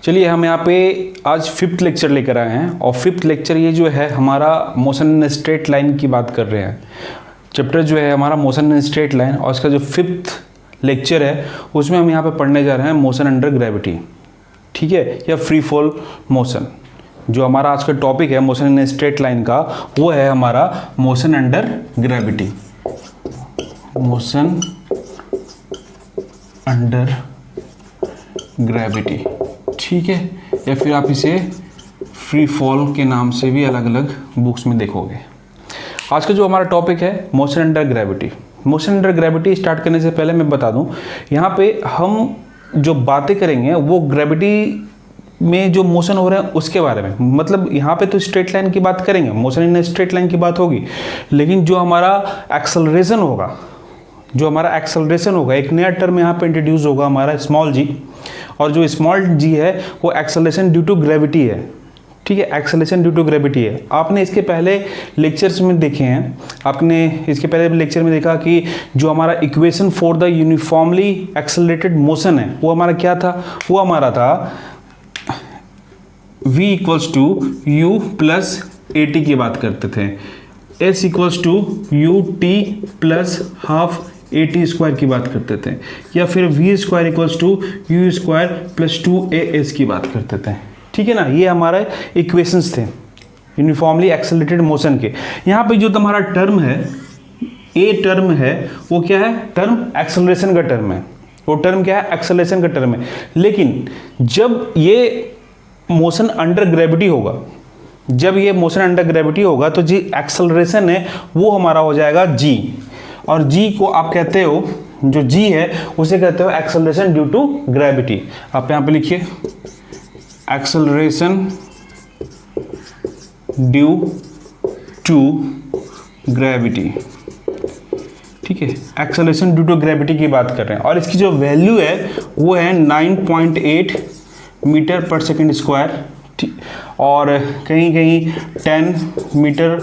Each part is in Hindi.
चलिए हम यहाँ पे आज 5th लेक्चर लेकर आए हैं और 5th लेक्चर ये जो है हमारा मोशन इन स्ट्रेट लाइन की बात कर रहे हैं। चैप्टर जो है हमारा मोशन इन स्ट्रेट लाइन और इसका जो 5th लेक्चर है उसमें हम यहाँ पे पढ़ने जा रहे हैं मोशन अंडर ग्रेविटी, ठीक है, या फ्री फॉल मोशन। जो हमारा आज का टॉपिक है मोशन इन स्ट्रेट लाइन का वो है हमारा motion under gravity, motion under gravity, ठीक है, या फिर आप इसे फ्री फॉल के नाम से भी अलग अलग बुक्स में देखोगे। आज का जो हमारा टॉपिक है motion under gravity. Motion under gravity start करने से पहले मैं बता दूं, यहाँ पे हम जो बातें करेंगे वो ग्रेविटी में जो मोशन हो रहा है उसके बारे में, मतलब यहाँ पे तो स्ट्रेट लाइन की बात करेंगे, मोशन इन स्ट्रेट लाइन की बात होगी, लेकिन जो हमारा एक्सेलरेशन होगा, एक नया टर्म यहाँ पे इंट्रोड्यूस होगा हमारा स्मॉल जी, और जो स्मॉल जी है वो एक्सेलरेशन ड्यू टू ग्रेविटी है, ठीक है, एक्सेलरेशन ड्यू टू ग्रेविटी है। आपने इसके पहले लेक्चर्स में देखे हैं, आपने इसके पहले लेक्चर में देखा कि जो हमारा equation for the uniformly accelerated motion है वो हमारा क्या था, वो हमारा था v equals to u plus a t की बात करते थे, s equals to u t plus half a t square की बात करते थे, या फिर v square equals to u square plus 2as की बात करते थे, ठीक है ना। ये हमारे इक्वेशंस थे यूनिफॉर्मली एक्सेलरेटेड मोशन के। यहाँ पे जो तुम्हारा टर्म है, ए टर्म है, वो क्या है, टर्म एक्सेलरेशन का टर्म है, वो टर्म क्या है, एक्सेलरेशन का टर्म है। लेकिन जब ये मोशन अंडर ग्रेविटी होगा, जब ये मोशन अंडर ग्रेविटी होगा तो जी एक्सेलरेशन है वो हमारा हो जाएगा जी, और जी को आप कहते हो, जो जी है उसे कहते हो एक्सेलरेशन ड्यू टू ग्रेविटी। आप यहाँ पे लिखिए एक्सेलरेशन ड्यू टू ग्रेविटी, ठीक है, एक्सेलरेशन ड्यू टू ग्रेविटी की बात कर रहे हैं, और इसकी जो वैल्यू है वो है 9.8 मीटर पर सेकेंड स्क्वायर, ठीक, और कहीं कहीं 10 मीटर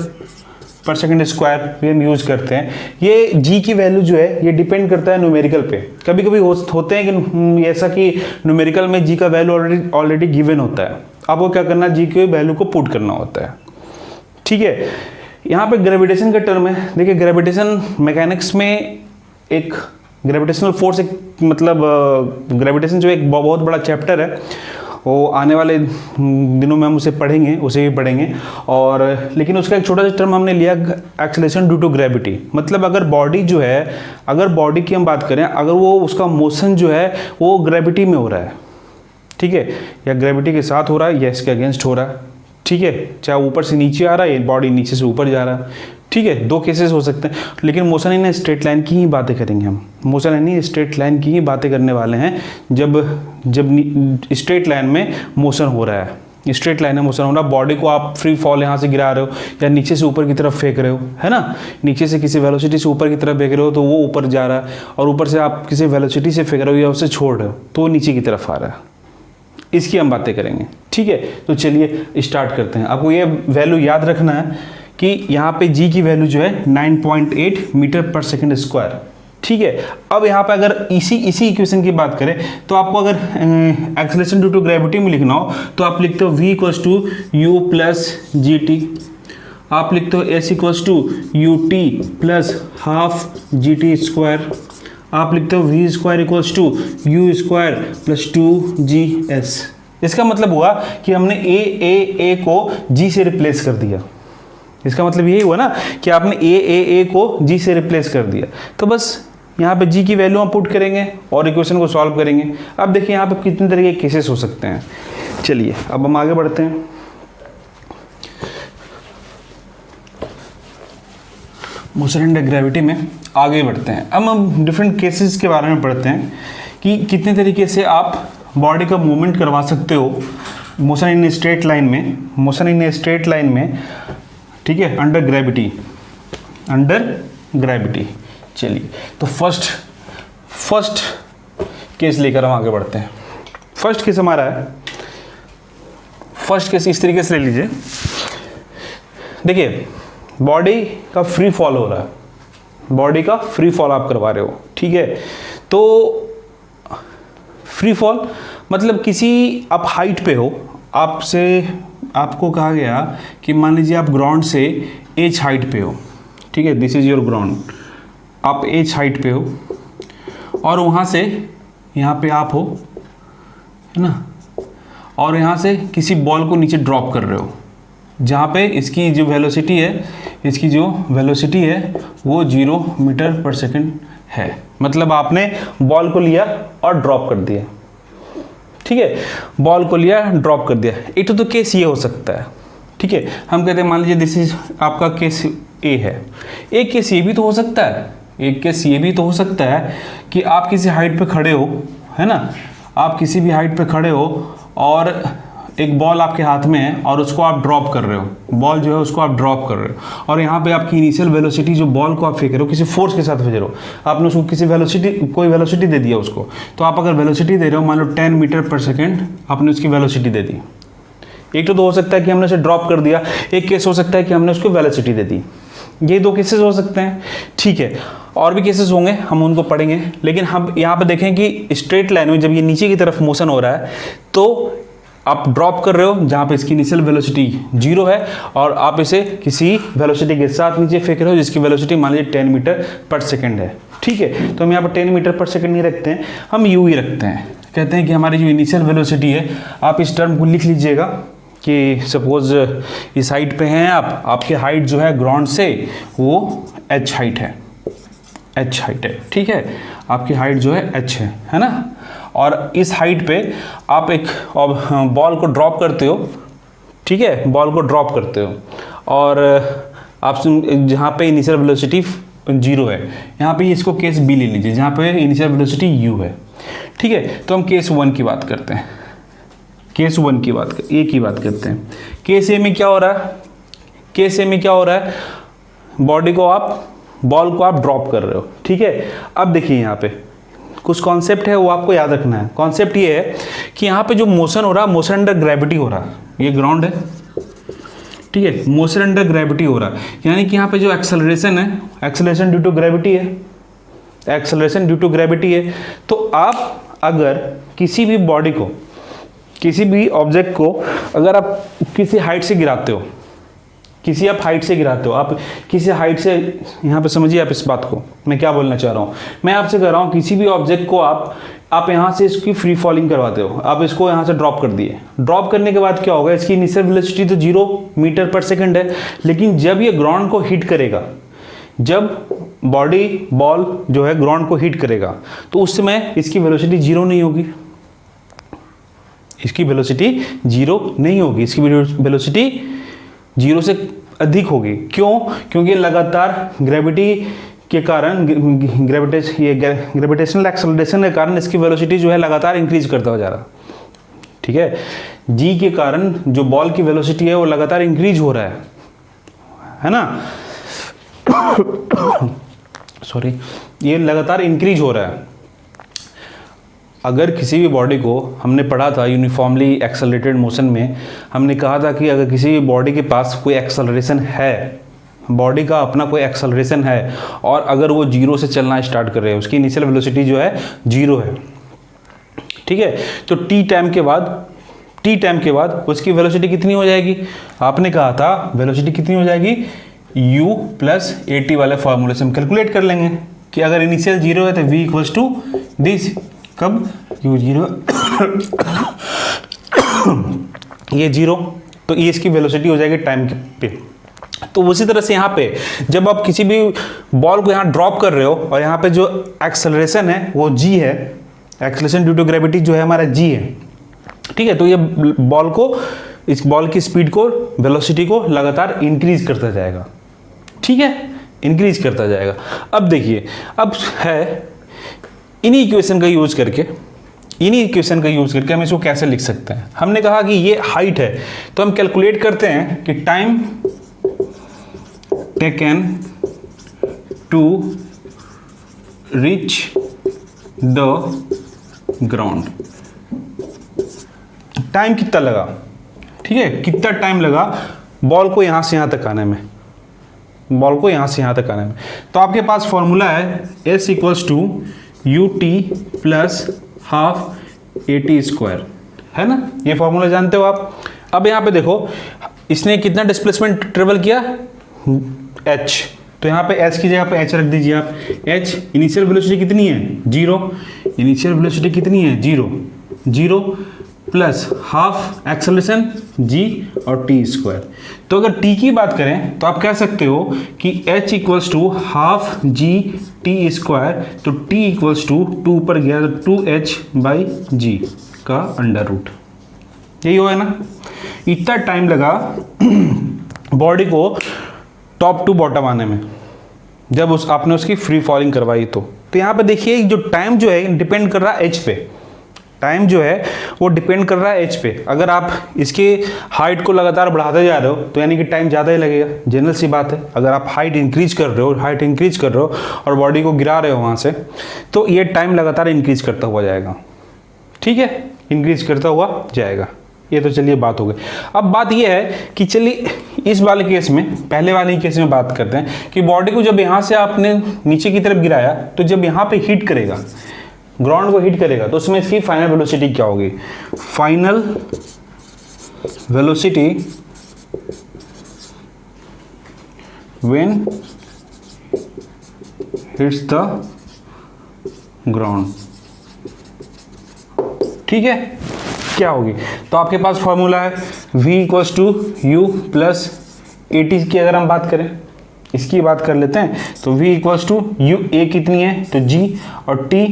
पर सेकेंड स्क्वायर भी हम यूज़ करते हैं। ये जी की वैल्यू जो है ये डिपेंड करता है न्यूमेरिकल पे। कभी कभी होते हैं कि ऐसा कि न्यूमेरिकल में जी का वैल्यू ऑलरेडी गिवन होता है, आपको क्या करना है, जी के वैल्यू को पुट करना होता है, ठीक है। यहाँ पे ग्रेविटेशन का टर्म है, देखिए ग्रेविटेशन मैकेनिक्स में एक ग्रेविटेशनल फोर्स, एक मतलब ग्रेविटेशन जो एक बहुत बड़ा चैप्टर है, वो आने वाले दिनों में हम उसे पढ़ेंगे, उसे भी पढ़ेंगे। और लेकिन उसका एक छोटा सा टर्म हमने लिया एक्सेलरेशन ड्यू टू ग्रेविटी, मतलब अगर बॉडी जो है, अगर बॉडी की हम बात करें, अगर वो उसका मोशन जो है वो ग्रेविटी में हो रहा है, ठीक है, या ग्रेविटी के साथ हो रहा है या इसके अगेंस्ट हो रहा है, ठीक है, चाहे ऊपर से नीचे आ रहा है या बॉडी नीचे से ऊपर जा रहा है, ठीक है, दो केसेस हो सकते हैं। लेकिन मोशन इन स्ट्रेट लाइन की ही बातें करेंगे हम, मोशन इन स्ट्रेट लाइन की ही बातें करने वाले हैं। जब स्ट्रेट लाइन में मोशन हो रहा है, स्ट्रेट लाइन में मोशन हो रहा है, बॉडी को आप फ्री फॉल यहाँ से गिरा रहे हो या नीचे से ऊपर की तरफ फेंक रहे हो, है ना, नीचे से किसी वेलोसिटी से ऊपर की तरफ फेंक रहे हो तो वो ऊपर जा रहा है, और ऊपर से आप किसी वेलोसिटी से फेंक रहे हो या उसे छोड़ रहे हो तो वो नीचे की तरफ आ रहा है, इसकी हम बातें करेंगे, ठीक है। तो चलिए स्टार्ट करते हैं। आपको ये वैल्यू याद रखना है कि यहाँ पे जी की वैल्यू जो है 9.8 मीटर पर सेकेंड स्क्वायर, ठीक है। अब यहाँ पे अगर इसी इक्वेशन की बात करें तो आपको अगर एक्सेलरेशन ड्यू टू ग्रेविटी में लिखना हो तो आप लिखते हो v equals to u plus g t, आप लिखते हो s equals to u t plus half g t square, आप लिखते हो v square equals to u square plus 2gs। इसका मतलब हुआ कि हमने ए को g से रिप्लेस कर दिया। इसका मतलब यही हुआ ना कि आपने ए को जी से रिप्लेस कर दिया। तो बस यहाँ पे जी की वैल्यू हम पुट करेंगे और इक्वेशन को सॉल्व करेंगे। अब देखिए यहाँ पे कितने तरह के केसेस हो सकते हैं। चलिए अब हम आगे बढ़ते हैं। मोशन अंडर ग्रेविटी में आगे बढ़ते हैं। अब हम डिफरेंट केसेस के बारे में पढ़ते हैं कि कितने तरीके से आप बॉडी का मूवमेंट करवा सकते हो मोशन इन स्ट्रेट लाइन में, ठीक है, अंडर ग्रेविटी। चलिए तो फर्स्ट केस लेकर हम आगे बढ़ते हैं। फर्स्ट केस हमारा है, फर्स्ट केस इस तरीके से ले लीजिए। देखिए बॉडी का फ्री फॉल हो रहा है, बॉडी का फ्री फॉल आप करवा रहे हो, ठीक है। तो फ्री फॉल मतलब किसी आप हाइट पे हो, आपसे आपको कहा गया कि मान लीजिए आप ग्राउंड से एच हाइट पे हो, ठीक है, दिस इज़ योर ग्राउंड, आप एच हाइट पे हो और वहाँ से यहाँ पे आप हो, है ना, और यहाँ से किसी बॉल को नीचे ड्रॉप कर रहे हो, जहाँ पे इसकी जो वेलोसिटी है वो 0 मीटर पर सेकंड है। मतलब आपने बॉल को लिया और ड्रॉप कर दिया, ठीक है, बॉल को लिया ड्रॉप कर दिया। एक तो केस ये हो सकता है, ठीक है, हम कहते हैं मान लीजिए दिस इज आपका केस ए है। एक केस ये भी तो हो सकता है, कि आप किसी हाइट पे खड़े हो, है ना, आप किसी भी हाइट पे खड़े हो और एक बॉल आपके हाथ में है और उसको आप ड्रॉप कर रहे हो, बॉल जो है उसको आप ड्रॉप कर रहे हो और यहाँ पे आपकी इनिशियल वेलोसिटी जो बॉल को आप फेंक रहे हो किसी फोर्स के साथ फेंक रहे हो, आपने उसको किसी कोई वेलोसिटी दे दिया उसको, तो आप अगर वेलोसिटी दे रहे हो मान लो 10 मीटर पर सेकेंड, आपने उसकी वेलोसिटी दे दी। एक तो हो सकता है कि हमने उसे ड्रॉप कर दिया, एक केस हो सकता है कि हमने उसको वेलोसिटी दे दी। ये 2 केसेस हो सकते हैं, ठीक है, और भी केसेस होंगे, हम उनको पढ़ेंगे। लेकिन हम यहाँ पे देखें कि स्ट्रेट लाइन में जब ये नीचे की तरफ मोशन हो रहा है तो आप ड्रॉप कर रहे हो जहाँ पे इसकी इनिशियल वेलोसिटी 0 है और आप इसे किसी वेलोसिटी के साथ नीचे फेंक रहे हो जिसकी वेलोसिटी मान लीजिए 10 मीटर पर सेकेंड है, ठीक है। तो हम यहाँ पर 10 मीटर पर सेकेंड नहीं रखते हैं, हम यू ही रखते हैं। कहते हैं कि हमारी जो इनिशियल वेलोसिटी है, आप इस टर्म को लिख लीजिएगा कि सपोज इस हाइट पे हैं आप, आपकी हाइट जो है ग्राउंड से वो h हाइट है, ठीक है, आपकी हाइट जो है h है ना, और इस हाइट पे आप एक बॉल को ड्रॉप करते हो, ठीक है, बॉल को ड्रॉप करते हो और आप जहाँ पे इनिशियल वेलोसिटी 0 है, यहाँ पे इसको केस बी ले लीजिए जहाँ पे इनिशियल वेलोसिटी u है, ठीक है। तो हम केस 1 की बात करते हैं, केस 1 की बात ए की बात करते हैं। केस ए में क्या हो रहा है, बॉल को आप ड्रॉप कर रहे हो, ठीक है। अब देखिए यहाँ पे कुछ कॉन्सेप्ट है वो आपको याद रखना है। कॉन्सेप्ट ये है कि यहाँ पे जो मोशन हो रहा है, मोशन अंडर ग्रेविटी हो रहा है, ये ग्राउंड है, ठीक है, मोशन अंडर ग्रेविटी हो रहा है, यानी कि यहाँ पे जो एक्सेलरेशन है, एक्सेलरेशन ड्यू टू ग्रेविटी है, तो आप अगर किसी भी बॉडी को, किसी भी ऑब्जेक्ट को अगर आप किसी हाइट से गिराते हो, आप किसी हाइट से, यहाँ पे समझिए आप इस बात को, मैं क्या बोलना चाह रहा हूँ, मैं आपसे कह रहा हूँ किसी भी ऑब्जेक्ट को आप यहाँ से इसकी फ्री फॉलिंग करवाते हो, आप इसको यहाँ से ड्रॉप कर दिए, ड्रॉप करने के बाद क्या होगा, इसकी इनिशियल वेलोसिटी तो 0 मीटर पर सेकंड है, लेकिन जब ये ग्राउंड को हिट करेगा, जब बॉल जो है ग्राउंड को हिट करेगा, तो उस समय इसकी वेलोसिटी 0 नहीं होगी, इसकी वेलोसिटी 0 से अधिक होगी। क्यों? क्योंकि लगातार ग्रेविटी के कारण, ग्रेविटेशनल एक्सेलरेशन के कारण इसकी वेलोसिटी जो है लगातार इंक्रीज करता हो जा रहा, ठीक है। जी के कारण जो बॉल की वेलोसिटी है वो लगातार इंक्रीज हो रहा है ना, सॉरी, ये लगातार इंक्रीज हो रहा है। अगर किसी भी बॉडी को, हमने पढ़ा था यूनिफॉर्मली एक्सेलरेटेड मोशन में, हमने कहा था कि अगर किसी भी बॉडी के पास कोई एक्सेलरेशन है, बॉडी का अपना कोई एक्सेलरेशन है और अगर वो 0 से चलना स्टार्ट कर रहे हैं, उसकी इनिशियल वेलोसिटी जो है 0 है, ठीक है, तो टी टाइम के बाद उसकी वेलोसिटी कितनी हो जाएगी, आपने कहा था वेलोसिटी कितनी हो जाएगी, u प्लस AT वाले फॉर्मूले से हम कैलकुलेट कर लेंगे कि अगर इनिशियल 0 है तो v इक्वल्स टू दिस, कब u0 ये 0, तो ये इसकी वेलोसिटी हो जाएगी टाइम पे। तो उसी तरह से यहाँ पे जब आप किसी भी बॉल को यहाँ ड्रॉप कर रहे हो और यहाँ पे जो एक्सेलरेशन है वो g है, एक्सेलरेशन ड्यू टू ग्रेविटी जो है हमारा g है, ठीक है, तो ये इस बॉल की स्पीड को, वेलोसिटी को लगातार इंक्रीज करता जाएगा, ठीक है, इंक्रीज करता जाएगा। अब देखिए, अब है इन्हीं इक्वेशन का यूज करके हम इसको कैसे लिख सकते हैं। हमने कहा कि ये हाइट है, तो हम कैलकुलेट करते हैं कि time taken to reach the ground, time कितना लगा, ठीक है, कितना टाइम लगा बॉल को यहां से यहां तक आने में, तो आपके पास फॉर्मूला है s equals to ut plus half AT², है ना, ये फॉर्मूला जानते हो आप। अब यहाँ पे देखो इसने कितना डिस्प्लेसमेंट ट्रेवल किया, h, तो यहाँ पे h की जगह पे h रख दीजिए आप। h इनिशियल वेलोसिटी कितनी है, 0, इनिशियल वेलोसिटी कितनी है, 0 प्लस हाफ एक्सेलरेशन g और t²। तो अगर t की बात करें तो आप कह सकते हो कि h equals to half g t², तो t इक्वल्स टू 2 पर गया तो 2h/g का अंडर रूट, यही हुआ है ना। इतना टाइम लगा बॉडी को टॉप टू बॉटम आने में, जब आपने उसकी फ्री फॉलिंग करवाई। तो यहाँ पे देखिए जो टाइम जो है डिपेंड कर रहा है एच पे, टाइम जो है वो डिपेंड कर रहा है एच पे। अगर आप इसके हाइट को लगातार बढ़ाते जा रहे हो तो यानी कि टाइम ज़्यादा ही लगेगा, जनरल सी बात है। अगर आप हाइट इंक्रीज कर रहे हो और बॉडी को गिरा रहे हो वहाँ से, तो ये टाइम लगातार इंक्रीज करता हुआ जाएगा, ठीक है, इंक्रीज करता हुआ जाएगा। ये तो चलिए बात हो गई। अब बात ये है कि चलिए इस वाले केस में, पहले वाले केस में बात करते हैं कि बॉडी को जब यहाँ से आपने नीचे की तरफ गिराया, तो जब यहाँ पे हिट करेगा, ग्राउंड को हिट करेगा, तो उसमें इसकी फाइनल वेलोसिटी क्या होगी, final velocity when hits the ground, ठीक है, क्या होगी। तो आपके पास फॉर्मूला है v equals to u plus a t की। अगर हम बात करें, इसकी बात कर लेते हैं, तो v इक्वल्स टू यू, ए कितनी है तो g, और t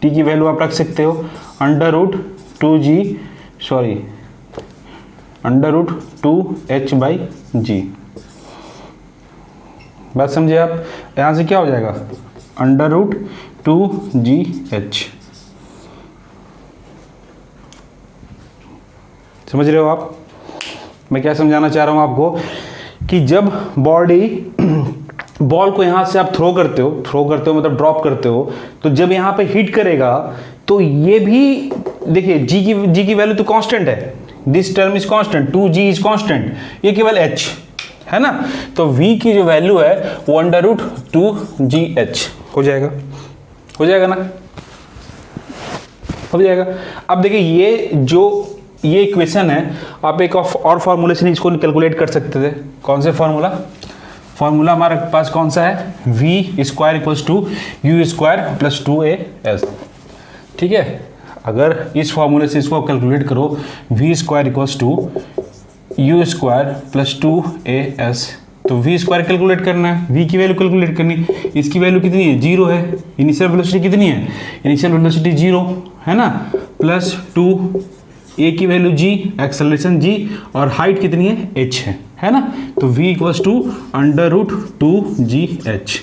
की वैल्यू आप रख सकते हो अंडर रूट 2h/g। बात समझे आप, यहां से क्या हो जाएगा, अंडर रूट 2gh। समझ रहे हो आप मैं क्या समझाना चाह रहा हूं आपको, कि जब बॉल को यहां से आप थ्रो करते हो मतलब ड्रॉप करते हो, तो जब यहां पे हिट करेगा तो ये भी देखिए g की वैल्यू तो कांस्टेंट है, this term is constant, 2g is constant, ये केवल h है ना। तो v की जो वैल्यू है वो अंडर रूट 2gh हो जाएगा ना, हो जाएगा। अब देखिए ये इक्वेशन है, आप एक और फॉर्मूले से इसको कैलकुलेट कर सकते थे। कौन से फॉर्मूला हमारे पास कौन सा है, v square equals to u square plus 2as, ठीक है। अगर इस फॉर्मूले से इसको कैलकुलेट करो, v square equals to u square plus 2as, तो v स्क्वायर कैलकुलेट करना है, v की वैल्यू कैलकुलेट करनी, इसकी वैल्यू कितनी है, 0 है, इनिशियल वेलोसिटी कितनी है, इनिशियल वेलोसिटी 0 है ना, प्लस 2, a की वैल्यू g, एक्सेलरेशन g, और हाइट कितनी है, h है ना। तो v equals to under root 2gh,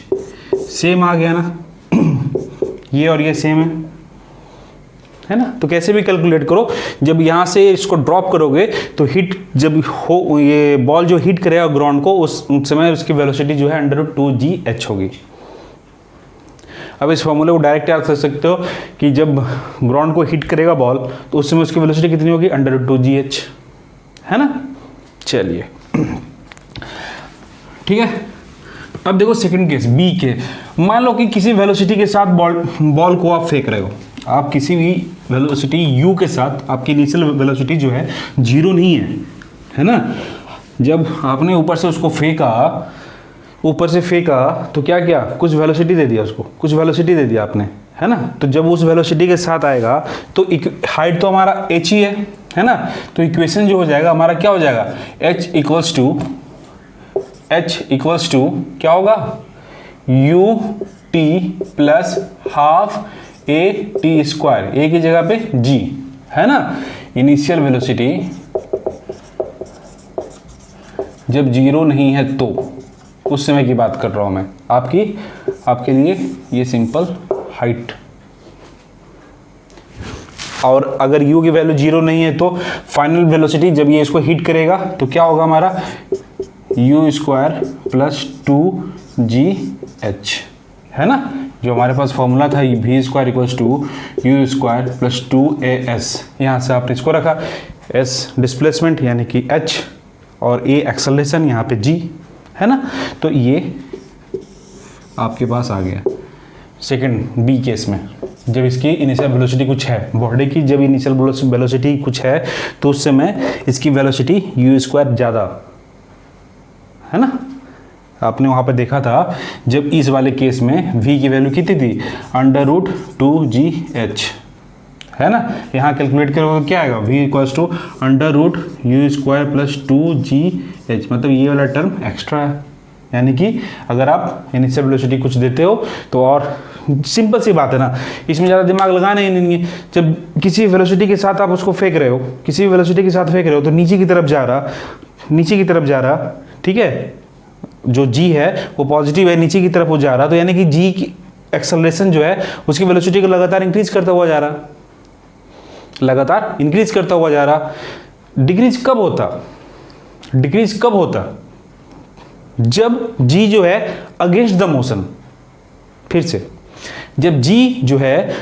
same आ गया ना ये और ये सेम है ना। तो कैसे भी कैलकुलेट करो, जब यहाँ से इसको ड्रॉप करोगे तो हिट जब हो, ये बॉल जो हिट करेगा ग्राउंड को, उस समय उसकी वेलोसिटी जो है अंडर रूट 2gh होगी। अब इस फॉर्मूले को डायरेक्ट याद कर सकते हो कि जब ग्राउंड को हिट करेगा बॉल, तो उस समय उसकी वेलोसिटी कितनी होगी, अंडर रूट 2gh, है ना। चलिए ठीक है। अब देखो सेकंड केस बी के, मान लो कि किसी वेलोसिटी के साथ बॉल को आप फेंक रहे हो, आप किसी भी वेलोसिटी u के साथ, आपकी इनिशियल वेलोसिटी जो है 0 नहीं है ना। जब आपने ऊपर से उसको फेंका तो क्या कुछ वेलोसिटी दे दिया उसको, कुछ वेलोसिटी दे दिया आपने, है ना। तो जब उस वेलोसिटी के साथ आएगा तो हाइट तो हमारा h ही है ना। तो इक्वेशन जो हो जाएगा हमारा क्या हो जाएगा, h इक्वल्स टू क्या होगा, u t plus half a t square, a की जगह पे g है ना। इनिशियल वेलोसिटी जब 0 नहीं है तो उस समय की बात कर रहा हूं मैं, आपके लिए ये सिंपल हाइट। और अगर u की वैल्यू 0 नहीं है तो फाइनल वेलोसिटी जब ये इसको हिट करेगा तो क्या होगा हमारा, u स्क्वायर प्लस 2gh है ना। जो हमारे पास फॉर्मूला था v square equals to u square plus 2as, यहाँ से आपने इसको रखा, s डिस्प्लेसमेंट यानी कि h, और a एक्सेलरेशन यहाँ पे g है ना। तो ये आपके पास आ गया सेकंड बी केस में। जब इसकी इनिशियल वेलोसिटी कुछ है, बॉडी की जब इनिशियल वेलोसिटी कुछ है तो उस समय इसकी वेलोसिटी u स्क्वायर ज़्यादा है ना। आपने वहाँ पर देखा था जब इस वाले केस में v की वैल्यू कितनी थी, √2gh है ना। यहाँ कैलकुलेट करोगे क्या आएगा, v equals to √u square plus 2gh, मतलब ये वाला टर्म एक्स्ट्रा है। यानी कि अगर आप इनिशियल वेलोसिटी कुछ देते हो तो, और सिंपल सी बात है ना, इसमें ज़्यादा दिमाग लगाना ही नहीं है। जब किसी वेलोसिटी के साथ आप उसको फेंक रहे हो, किसी वेलोसिटी के साथ फेंक रहे हो तो नीचे की तरफ जा रहा, ठीक है, जो g है वो पॉजिटिव है, नीचे की तरफ वो जा रहा, तो यानी कि g की एक्सेलरेशन जो है उसकी वेलोसिटी को लगातार इंक्रीज करता हुआ जा रहा, लगातार इंक्रीज करता हुआ जा रहा। डिक्रीज कब होता, जब g जो है अगेंस्ट द मोशन, फिर से जब g जो है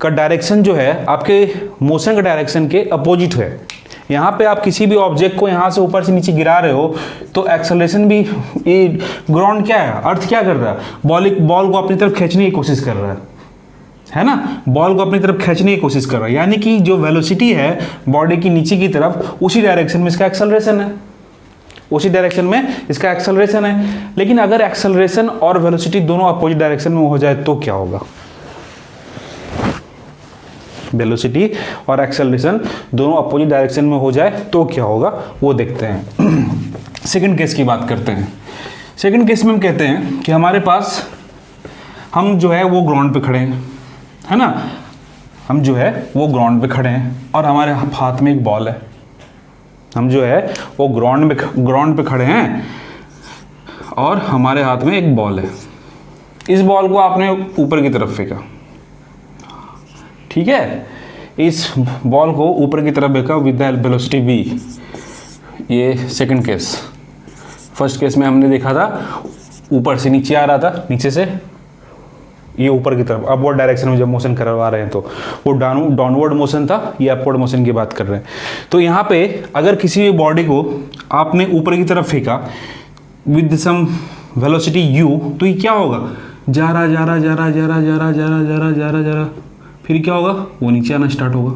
का डायरेक्शन जो है आपके मोशन का डायरेक्शन के अपोजिट है। यहाँ पे आप किसी भी ऑब्जेक्ट को यहाँ से ऊपर से नीचे गिरा रहे हो तो एक्सेलरेशन भी, ये ग्राउंड क्या है, अर्थ क्या कर रहा है, बॉल को अपनी तरफ खींचने की कोशिश कर रहा है ना, बॉल को अपनी तरफ खींचने की कोशिश कर रहा है। यानी कि जो वेलोसिटी है बॉडी की नीचे की तरफ, उसी डायरेक्शन में इसका एक्सेलरेशन है, उसी डायरेक्शन में इसका एक्सेलरेशन है। लेकिन अगर एक्सेलरेशन और वेलोसिटी दोनों अपोजिट डायरेक्शन में हो जाए तो क्या होगा, वेलोसिटी और एक्सेलरेशन दोनों अपोजिट डायरेक्शन में हो जाए तो क्या होगा वो देखते हैं। सेकंड केस की बात करते हैं। सेकंड केस में हम कहते हैं कि हमारे पास, हम जो है वो ग्राउंड पे खड़े हैं, है ना, हम जो है वो ग्राउंड पे खड़े हैं और हमारे हाथ में एक बॉल है। हम जो है वो ग्राउंड पे खड़े हैं और हमारे हाथ में एक बॉल है। इस बॉल को आपने ऊपर की तरफ फेंका, ठीक है, इस बॉल को ऊपर की तरफ फेंका विद द वेलोसिटी v। ये सेकंड केस। फर्स्ट केस में हमने देखा था ऊपर से नीचे आ रहा था, नीचे से ये ऊपर की तरफ, अपवर्ड डायरेक्शन में जब मोशन करवा रहे हैं तो वो डाउनवर्ड मोशन था, ये अपवर्ड मोशन की बात कर रहे हैं। तो यहाँ पे अगर किसी भी बॉडी को आपने ऊपर की तरफ फेंका विद सम वेलोसिटी u, तो ये क्या होगा, जा रहा, फिर क्या होगा, वो नीचे आना स्टार्ट होगा।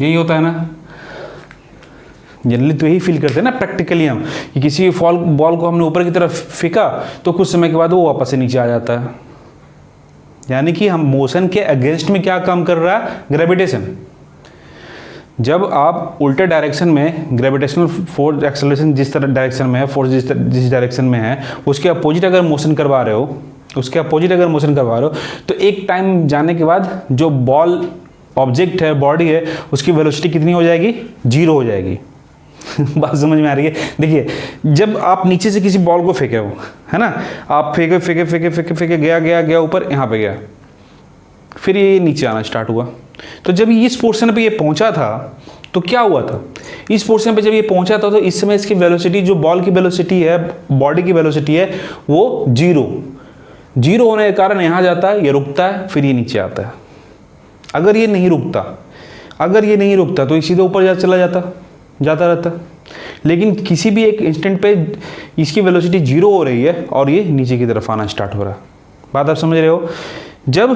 यही होता है ना, जनरली तो यही फील करते हैं ना प्रैक्टिकली हम, कि किसी बॉल को हमने ऊपर की तरफ फेंका तो कुछ समय के बाद वो वापस से नीचे आ जाता है। यानी कि हम मोशन के अगेंस्ट में क्या काम कर रहा है, ग्रेविटेशन। जब आप उल्टे डायरेक्शन में ग्रेविटेशनल फोर्स, एक्सेलरेशन जिस तरह डायरेक्शन में है, फोर्स जिस डायरेक्शन में है, उसके अपोजिट अगर मोशन करवा रहे हो, तो एक टाइम जाने के बाद जो बॉल ऑब्जेक्ट है, बॉडी है, उसकी वेलोसिटी कितनी हो जाएगी, 0 हो जाएगी। बात समझ में आ रही है। देखिए, जब आप नीचे से किसी बॉल को फेंके हो, है ना, आप फेंके गया ऊपर, यहाँ पे गया, फिर ये नीचे आना स्टार्ट हुआ। तो जब इस पोर्शन पे ये पहुंचा था तो क्या हुआ था, इस पोर्शन पे जब ये पहुंचा था तो इस समय इसकी वेलोसिटी, जो बॉल की वेलोसिटी है, बॉडी की वेलोसिटी है, वो 0 होने के कारण यहाँ जाता है, ये रुकता है, फिर ये नीचे आता है। अगर ये नहीं रुकता तो ये सीधे ऊपर चला जाता रहता। लेकिन किसी भी एक इंस्टेंट पे इसकी वेलोसिटी 0 हो रही है और ये नीचे की तरफ आना स्टार्ट हो रहा है। बात आप समझ रहे हो, जब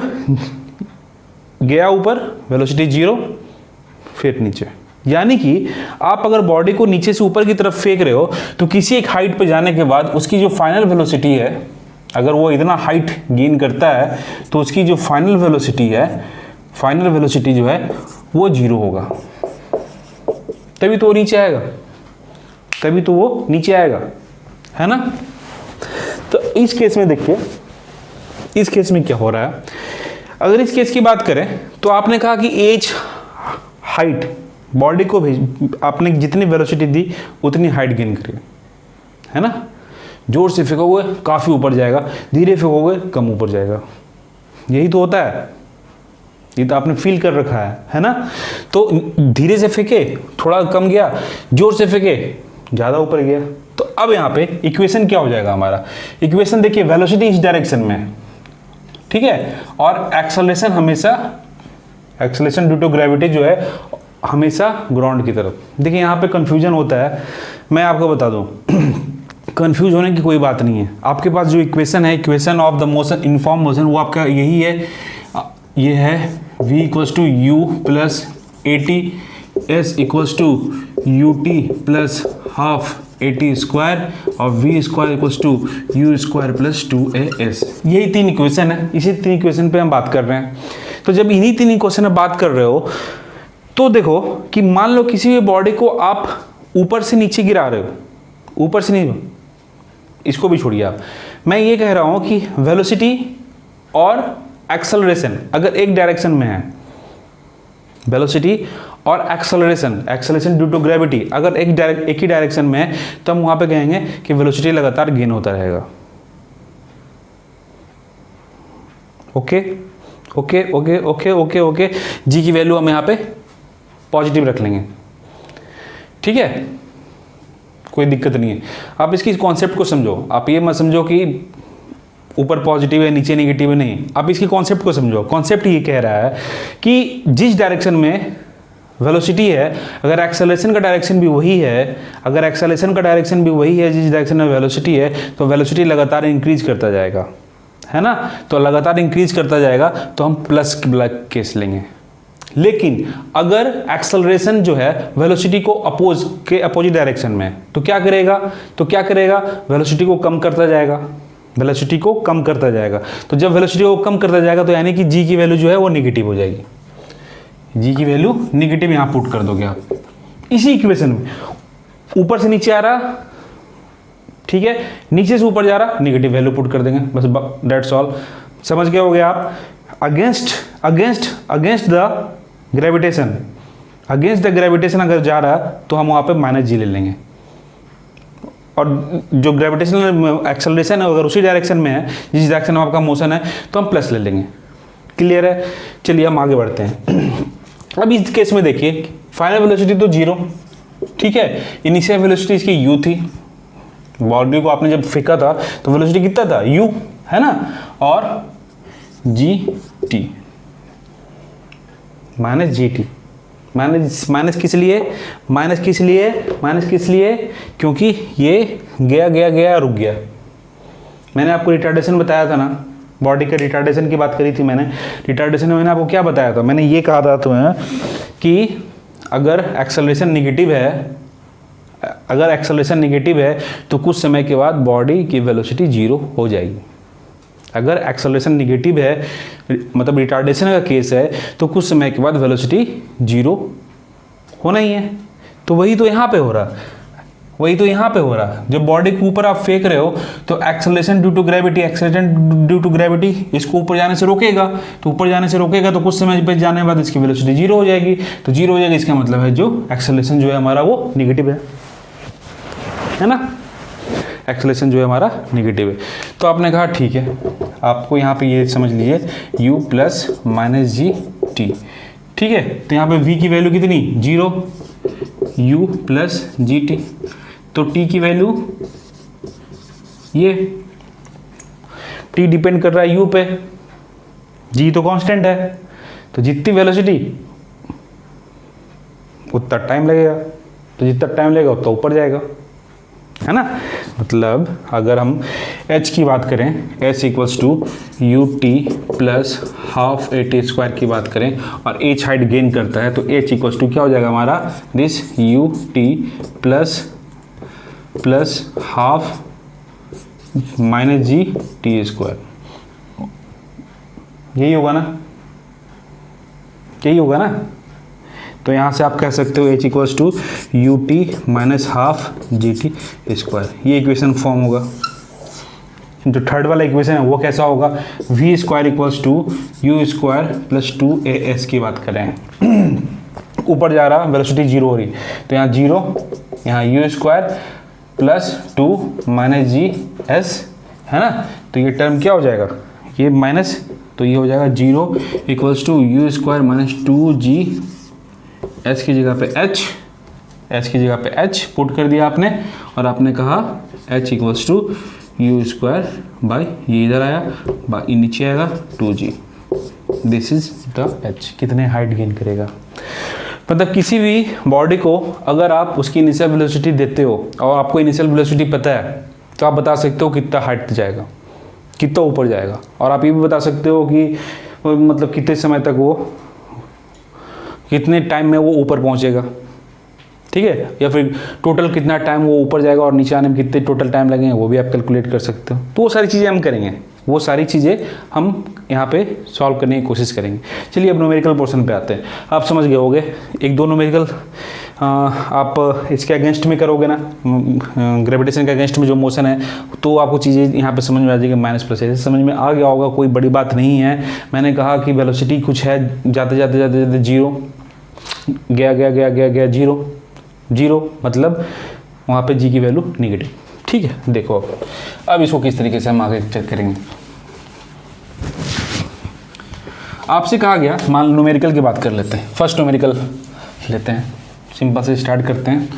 गया ऊपर वेलोसिटी 0, फिर नीचे। यानी कि आप अगर बॉडी को नीचे से ऊपर की तरफ फेंक रहे हो तो किसी एक हाइट पे जाने के बाद उसकी जो फाइनल वेलोसिटी है, अगर वो इतना हाइट गेन करता है तो उसकी जो फाइनल वेलोसिटी जो है वो 0 होगा। तभी तो वो नीचे आएगा, है ना। तो इस केस में देखिए, इस केस में क्या हो रहा है। अगर इस केस की बात करें तो आपने कहा कि एज हाइट, बॉडी को आपने जितनी वेलोसिटी दी उतनी हाइट गेन करिए, है ना। जोर से फेंकोगे काफ़ी ऊपर जाएगा, धीरे फेंकोगे कम ऊपर जाएगा। यही तो होता है, ये तो आपने फील कर रखा है ना। तो धीरे से फेंके थोड़ा कम गया, जोर से फेंके ज़्यादा ऊपर गया। तो अब यहाँ पे इक्वेशन क्या हो जाएगा हमारा, इक्वेशन देखिए, वेलोसिटी इस डायरेक्शन में, ठीक है, और एक्सेलरेशन हमेशा, एक्सेलरेशन ड्यू टू ग्रेविटी जो है हमेशा ग्राउंड की तरफ। देखिए यहाँ पे कंफ्यूजन होता है, मैं आपको बता दूँ। कंफ्यूज होने की कोई बात नहीं है। आपके पास जो इक्वेशन है, equation of the motion, uniform motion, वो आपका यही है, ये है v equals to u plus a t, s equals to u t plus half a t square और v square equals to u square plus 2as। यही 3 इक्वेशन है, इसी 3 इक्वेशन पे हम बात कर रहे हैं। तो जब इन्हीं 3 इक्वेशन में बात कर रहे हो तो देखो कि मान लो किसी भी बॉडी को आप ऊपर से नीचे गिरा रहे हो, ऊपर से नहीं, इसको भी छोड़िए आप, मैं ये कह रहा हूं कि वेलोसिटी और एक्सेलरेशन अगर एक डायरेक्शन में है, वेलोसिटी और एक्सेलरेशन ड्यू टू ग्रेविटी अगर एक ही डायरेक्शन में है, तो हम वहां पे कहेंगे कि वेलोसिटी लगातार गेन होता रहेगा। Okay okay okay okay okay okay, G की वैल्यू हम यहाँ पे पॉजिटिव रख लेंगे, ठीक है, कोई दिक्कत नहीं है। आप इसकी कॉन्सेप्ट को समझो, आप ये मत समझो कि ऊपर पॉजिटिव है नीचे नेगेटिव है, नहीं, आप इसकी कॉन्सेप्ट को समझो। कॉन्सेप्ट ये कह रहा है कि जिस डायरेक्शन में वेलोसिटी है, अगर एक्सेलरेशन का डायरेक्शन भी वही है, अगर एक्सेलरेशन का डायरेक्शन भी वही है जिस डायरेक्शन में वेलोसिटी है, तो वेलोसिटी लगातार इंक्रीज करता जाएगा, है ना। तो लगातार इंक्रीज करता जाएगा तो हम प्लस केस लेंगे। लेकिन अगर एक्सेलरेशन जो है वेलोसिटी को अपोजिट डायरेक्शन में, तो क्या करेगा, वेलोसिटी को कम करता जाएगा, वेलोसिटी को कम करता जाएगा। तो जब वेलोसिटी को कम करता जाएगा तो यानी कि जी की वैल्यू जो है वो नेगेटिव हो जाएगी, जी की वैल्यू नेगेटिव यहां पुट कर दोगे आप इसी इक्वेशन में। ऊपर से नीचे आ रहा, ठीक है, नीचे से ऊपर जा रहा, नेगेटिव वैल्यू पुट कर देंगे, बस दैट्स ऑल। समझ गए होगे आप। अगेंस्ट द ग्रेविटेशन, अगर जा रहा तो हम वहां पे माइनस जी ले लेंगे, और जो ग्रेविटेशनल एक्सेलरेशन है अगर उसी डायरेक्शन में है जिस डायरेक्शन में आपका मोशन है तो हम प्लस ले लेंगे। क्लियर है। चलिए हम आगे बढ़ते हैं। अब इस केस में देखिए फाइनल वेलोसिटी तो 0, ठीक है, इनिशियल वेलोसिटी इसकी u थी, बॉडी को आपने जब फेंका था तो वेलोसिटी कितना था u, है ना, और gt minus g T, minus किस लिए, क्योंकि ये गया रुक गया। मैंने आपको रिटार्डेशन बताया था ना, बॉडी के रिटार्डेशन की बात करी थी मैंने। रिटार्डेशन में मैंने आपको क्या बताया था, मैंने ये कहा था तुम्हें कि अगर एक्सेलरेशन नेगेटिव है तो कुछ समय के बाद बॉडी की वेलोसिटी 0 हो जाएगी। अगर एक्सेलरेशन नेगेटिव है, मतलब रिटार्डेशन का केस है, तो कुछ समय के बाद वेलोसिटी 0 होना ही है। तो वही तो यहाँ पे हो रहा, जब बॉडी के ऊपर आप फेंक रहे हो तो एक्सेलरेशन ड्यू टू ग्रेविटी इसको ऊपर जाने से रोकेगा, तो कुछ समय पे जाने के बाद इसकी वेलोसिटी 0 हो जाएगी। तो 0 हो जाएगी, इसका मतलब है जो एक्सेलरेशन जो है हमारा वो नेगेटिव है ना, एक्सेलरेशन जो है हमारा नेगेटिव है। तो आपने कहा ठीक है, आपको यहाँ पे ये समझ लीजिए u plus minus g T, ठीक है। तो यहाँ पे v की वैल्यू कितनी 0, u प्लस जी टी, तो t की वैल्यू ये, t डिपेंड कर रहा है u पे, g तो कांस्टेंट है, तो जितनी वेलोसिटी उतना टाइम लगेगा, तो जितना टाइम लगेगा उतना ऊपर जाएगा, है ना। मतलब अगर हम h की बात करें, h equals to u t plus half a t square की बात करें और h हाइट गेन करता है, तो h इक्वल्स टू क्या हो जाएगा हमारा, this you t plus half minus g t square, यही होगा ना। तो यहाँ से आप कह सकते हो h equals to u t minus half g t square, ये इक्वेशन फॉर्म होगा। जो थर्ड वाला इक्वेशन है वो कैसा होगा, v square equals to u square plus 2as की बात करें, ऊपर जा रहा वेलोसिटी 0 हो रही, तो यहाँ 0, यहाँ you square plus 2 minus G S, है ना। तो ये टर्म क्या हो जाएगा, ये माइनस, तो ये हो जाएगा 0 equals to u square minus 2g, h की जगह पे h पुट कर दिया आपने, और आपने कहा h equals to u square by, ये इधर आया, बाई नीचे आएगा 2g, this is the h। कितने हाइट गेन करेगा, मतलब किसी भी बॉडी को अगर आप उसकी इनिशियल वेलोसिटी देते हो और आपको इनिशियल वेलोसिटी पता है तो आप बता सकते हो कितना हाइट जाएगा, कितना ऊपर जाएगा, और आप ये भी बता सकते हो कि मतलब कितने समय तक वो, कितने टाइम में वो ऊपर पहुंचेगा, ठीक है, या फिर टोटल कितना टाइम वो ऊपर जाएगा और नीचे आने में कितने टोटल टाइम लगेंगे, वो भी आप कैलकुलेट कर सकते हो। तो वो सारी चीज़ें हम करेंगे, वो सारी चीज़ें हम यहाँ पे सॉल्व करने की कोशिश करेंगे। चलिए अब न्यूमेरिकल पोर्शन पे आते हैं। आप समझ गए होंगे, एक दो न्यूमेरिकल आप इसके अगेंस्ट में करोगे ना, ग्रेविटेशन के अगेंस्ट में जो मोशन है, तो आपको चीज़ें यहाँ पे समझ में आ जाएगी। माइनस प्लस ऐसे समझ में आ गया होगा, कोई बड़ी बात नहीं है। मैंने कहा कि वेलोसिटी कुछ है, जाते जाते जाते जाते जीरो, गया गया गया गया गया जीरो, जीरो मतलब वहाँ पे जी की वैल्यू निगेटिव, ठीक है। देखो अब इसको किस तरीके से हम आगे चेक करेंगे। आपसे कहा गया, मान लो न्यूमेरिकल की बात कर लेते हैं, फर्स्ट न्यूमेरिकल लेते हैं, सिंपल से स्टार्ट करते हैं।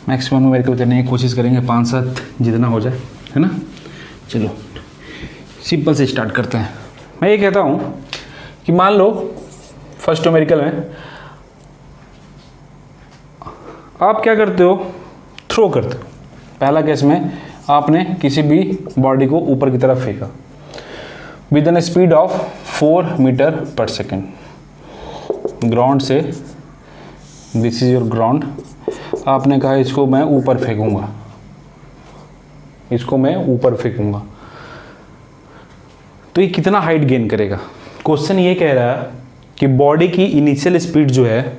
मैक्सिमम न्यूमेरिकल करने की कोशिश करेंगे, 5-7 जितना हो जाए, है ना। चलो सिंपल से स्टार्ट करते हैं। मैं ये कहता हूँ कि मान लो फर्स्ट न्यूमेरिकल में आप क्या करते हो, थ्रो करते हो। पहला केस में आपने किसी भी बॉडी को ऊपर की तरफ फेंका with an speed of 4 metre per second, ground से, दिस इज योर ग्राउंड, आपने कहा इसको मैं ऊपर फेंकूंगा, इसको मैं ऊपर फेंकूंगा, तो ये कितना हाइट गेन करेगा। क्वेश्चन ये कह रहा है कि बॉडी की इनिशियल स्पीड जो है,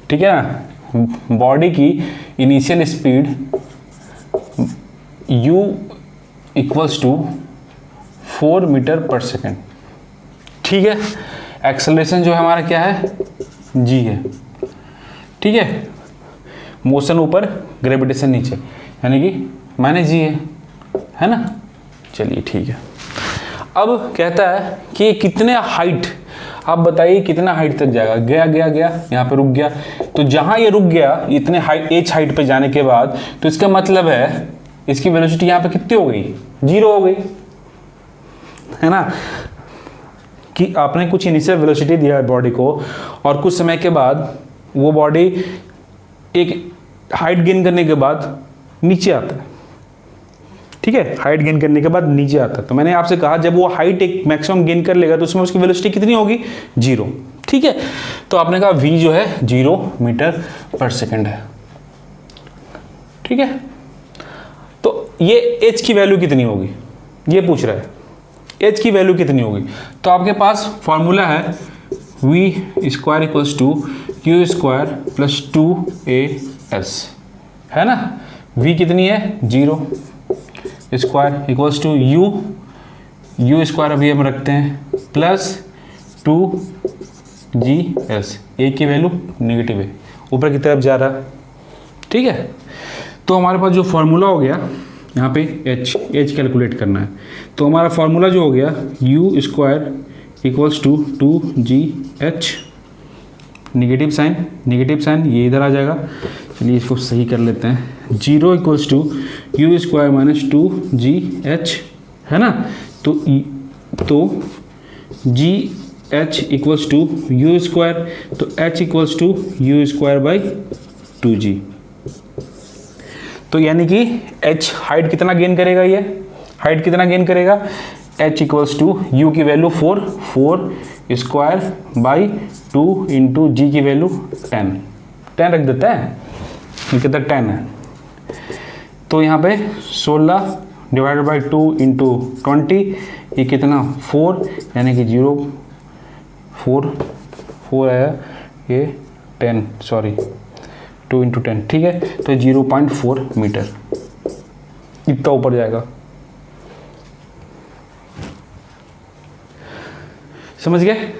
ठीक है ना, बॉडी की initial speed u equals to 4 metre per second, ठीक है। एक्सेलरेशन जो है हमारा क्या है, g है, ठीक है। मोशन ऊपर, ग्रेविटेशन नीचे, यानी कि माइनस जी है ना। चलिए ठीक है। अब कहता है कि कितने हाइट, आप बताइए कितना हाइट तक जाएगा। गया गया गया, यहाँ पे रुक गया, तो जहाँ ये रुक गया इतने हाइट, एच हाइट पे जाने के बाद, तो इसका मतलब है इसकी वेलोसिटी यहाँ पे कितनी हो गई, 0 हो गई, है ना। कि आपने कुछ इनिशियल वेलोसिटी दिया है बॉडी को, और कुछ समय के बाद वो बॉडी एक हाइट गेन करने के बाद नीचे आता है, ठीक है। हाइट गेन करने के बाद नीचे आता है, तो मैंने आपसे कहा जब वो हाइट एक मैक्सिमम गेन कर लेगा तो उसमें उसकी वेलोसिटी कितनी होगी, 0, ठीक है। तो आपने कहा v जो है 0 मीटर पर सेकेंड है, ठीक है। तो ये h की वैल्यू कितनी होगी, ये पूछ रहा है, h की वैल्यू कितनी होगी। तो आपके पास फॉर्मूला है v square equals to q square plus 2as, है ना। v कितनी है, 0, square equals to u square अभी हम रखते हैं प्लस 2gs, ए की वैल्यू नेगेटिव है, ऊपर की तरफ जा रहा है, ठीक है। तो हमारे पास जो फॉर्मूला हो गया यहाँ पे एच कैलकुलेट करना है, तो हमारा फॉर्मूला जो हो गया u square equals to 2gh, negative sign ये इधर आ जाएगा। चलिए इसको सही कर लेते हैं, 0 equals to u square minus 2gh, है ना। तो gh equals to u square, तो h equals to u square by 2g। तो यानी कि h हाइट कितना गेन करेगा, ये हाइट कितना गेन करेगा, h इक्वल्स टू यू की वैल्यू 4 स्क्वायर बाई 2 इंटू जी की वैल्यू 10 रख देता है, ये कितना 10 है। तो यहाँ पे 16 डिवाइडेड बाई 2 इंटू 20, ये कितना 4, यानी कि 4 आया, ये 10, सॉरी 2 इंटू 10, ठीक है। तो 0.4 मीटर इतना ऊपर जाएगा, समझ गए।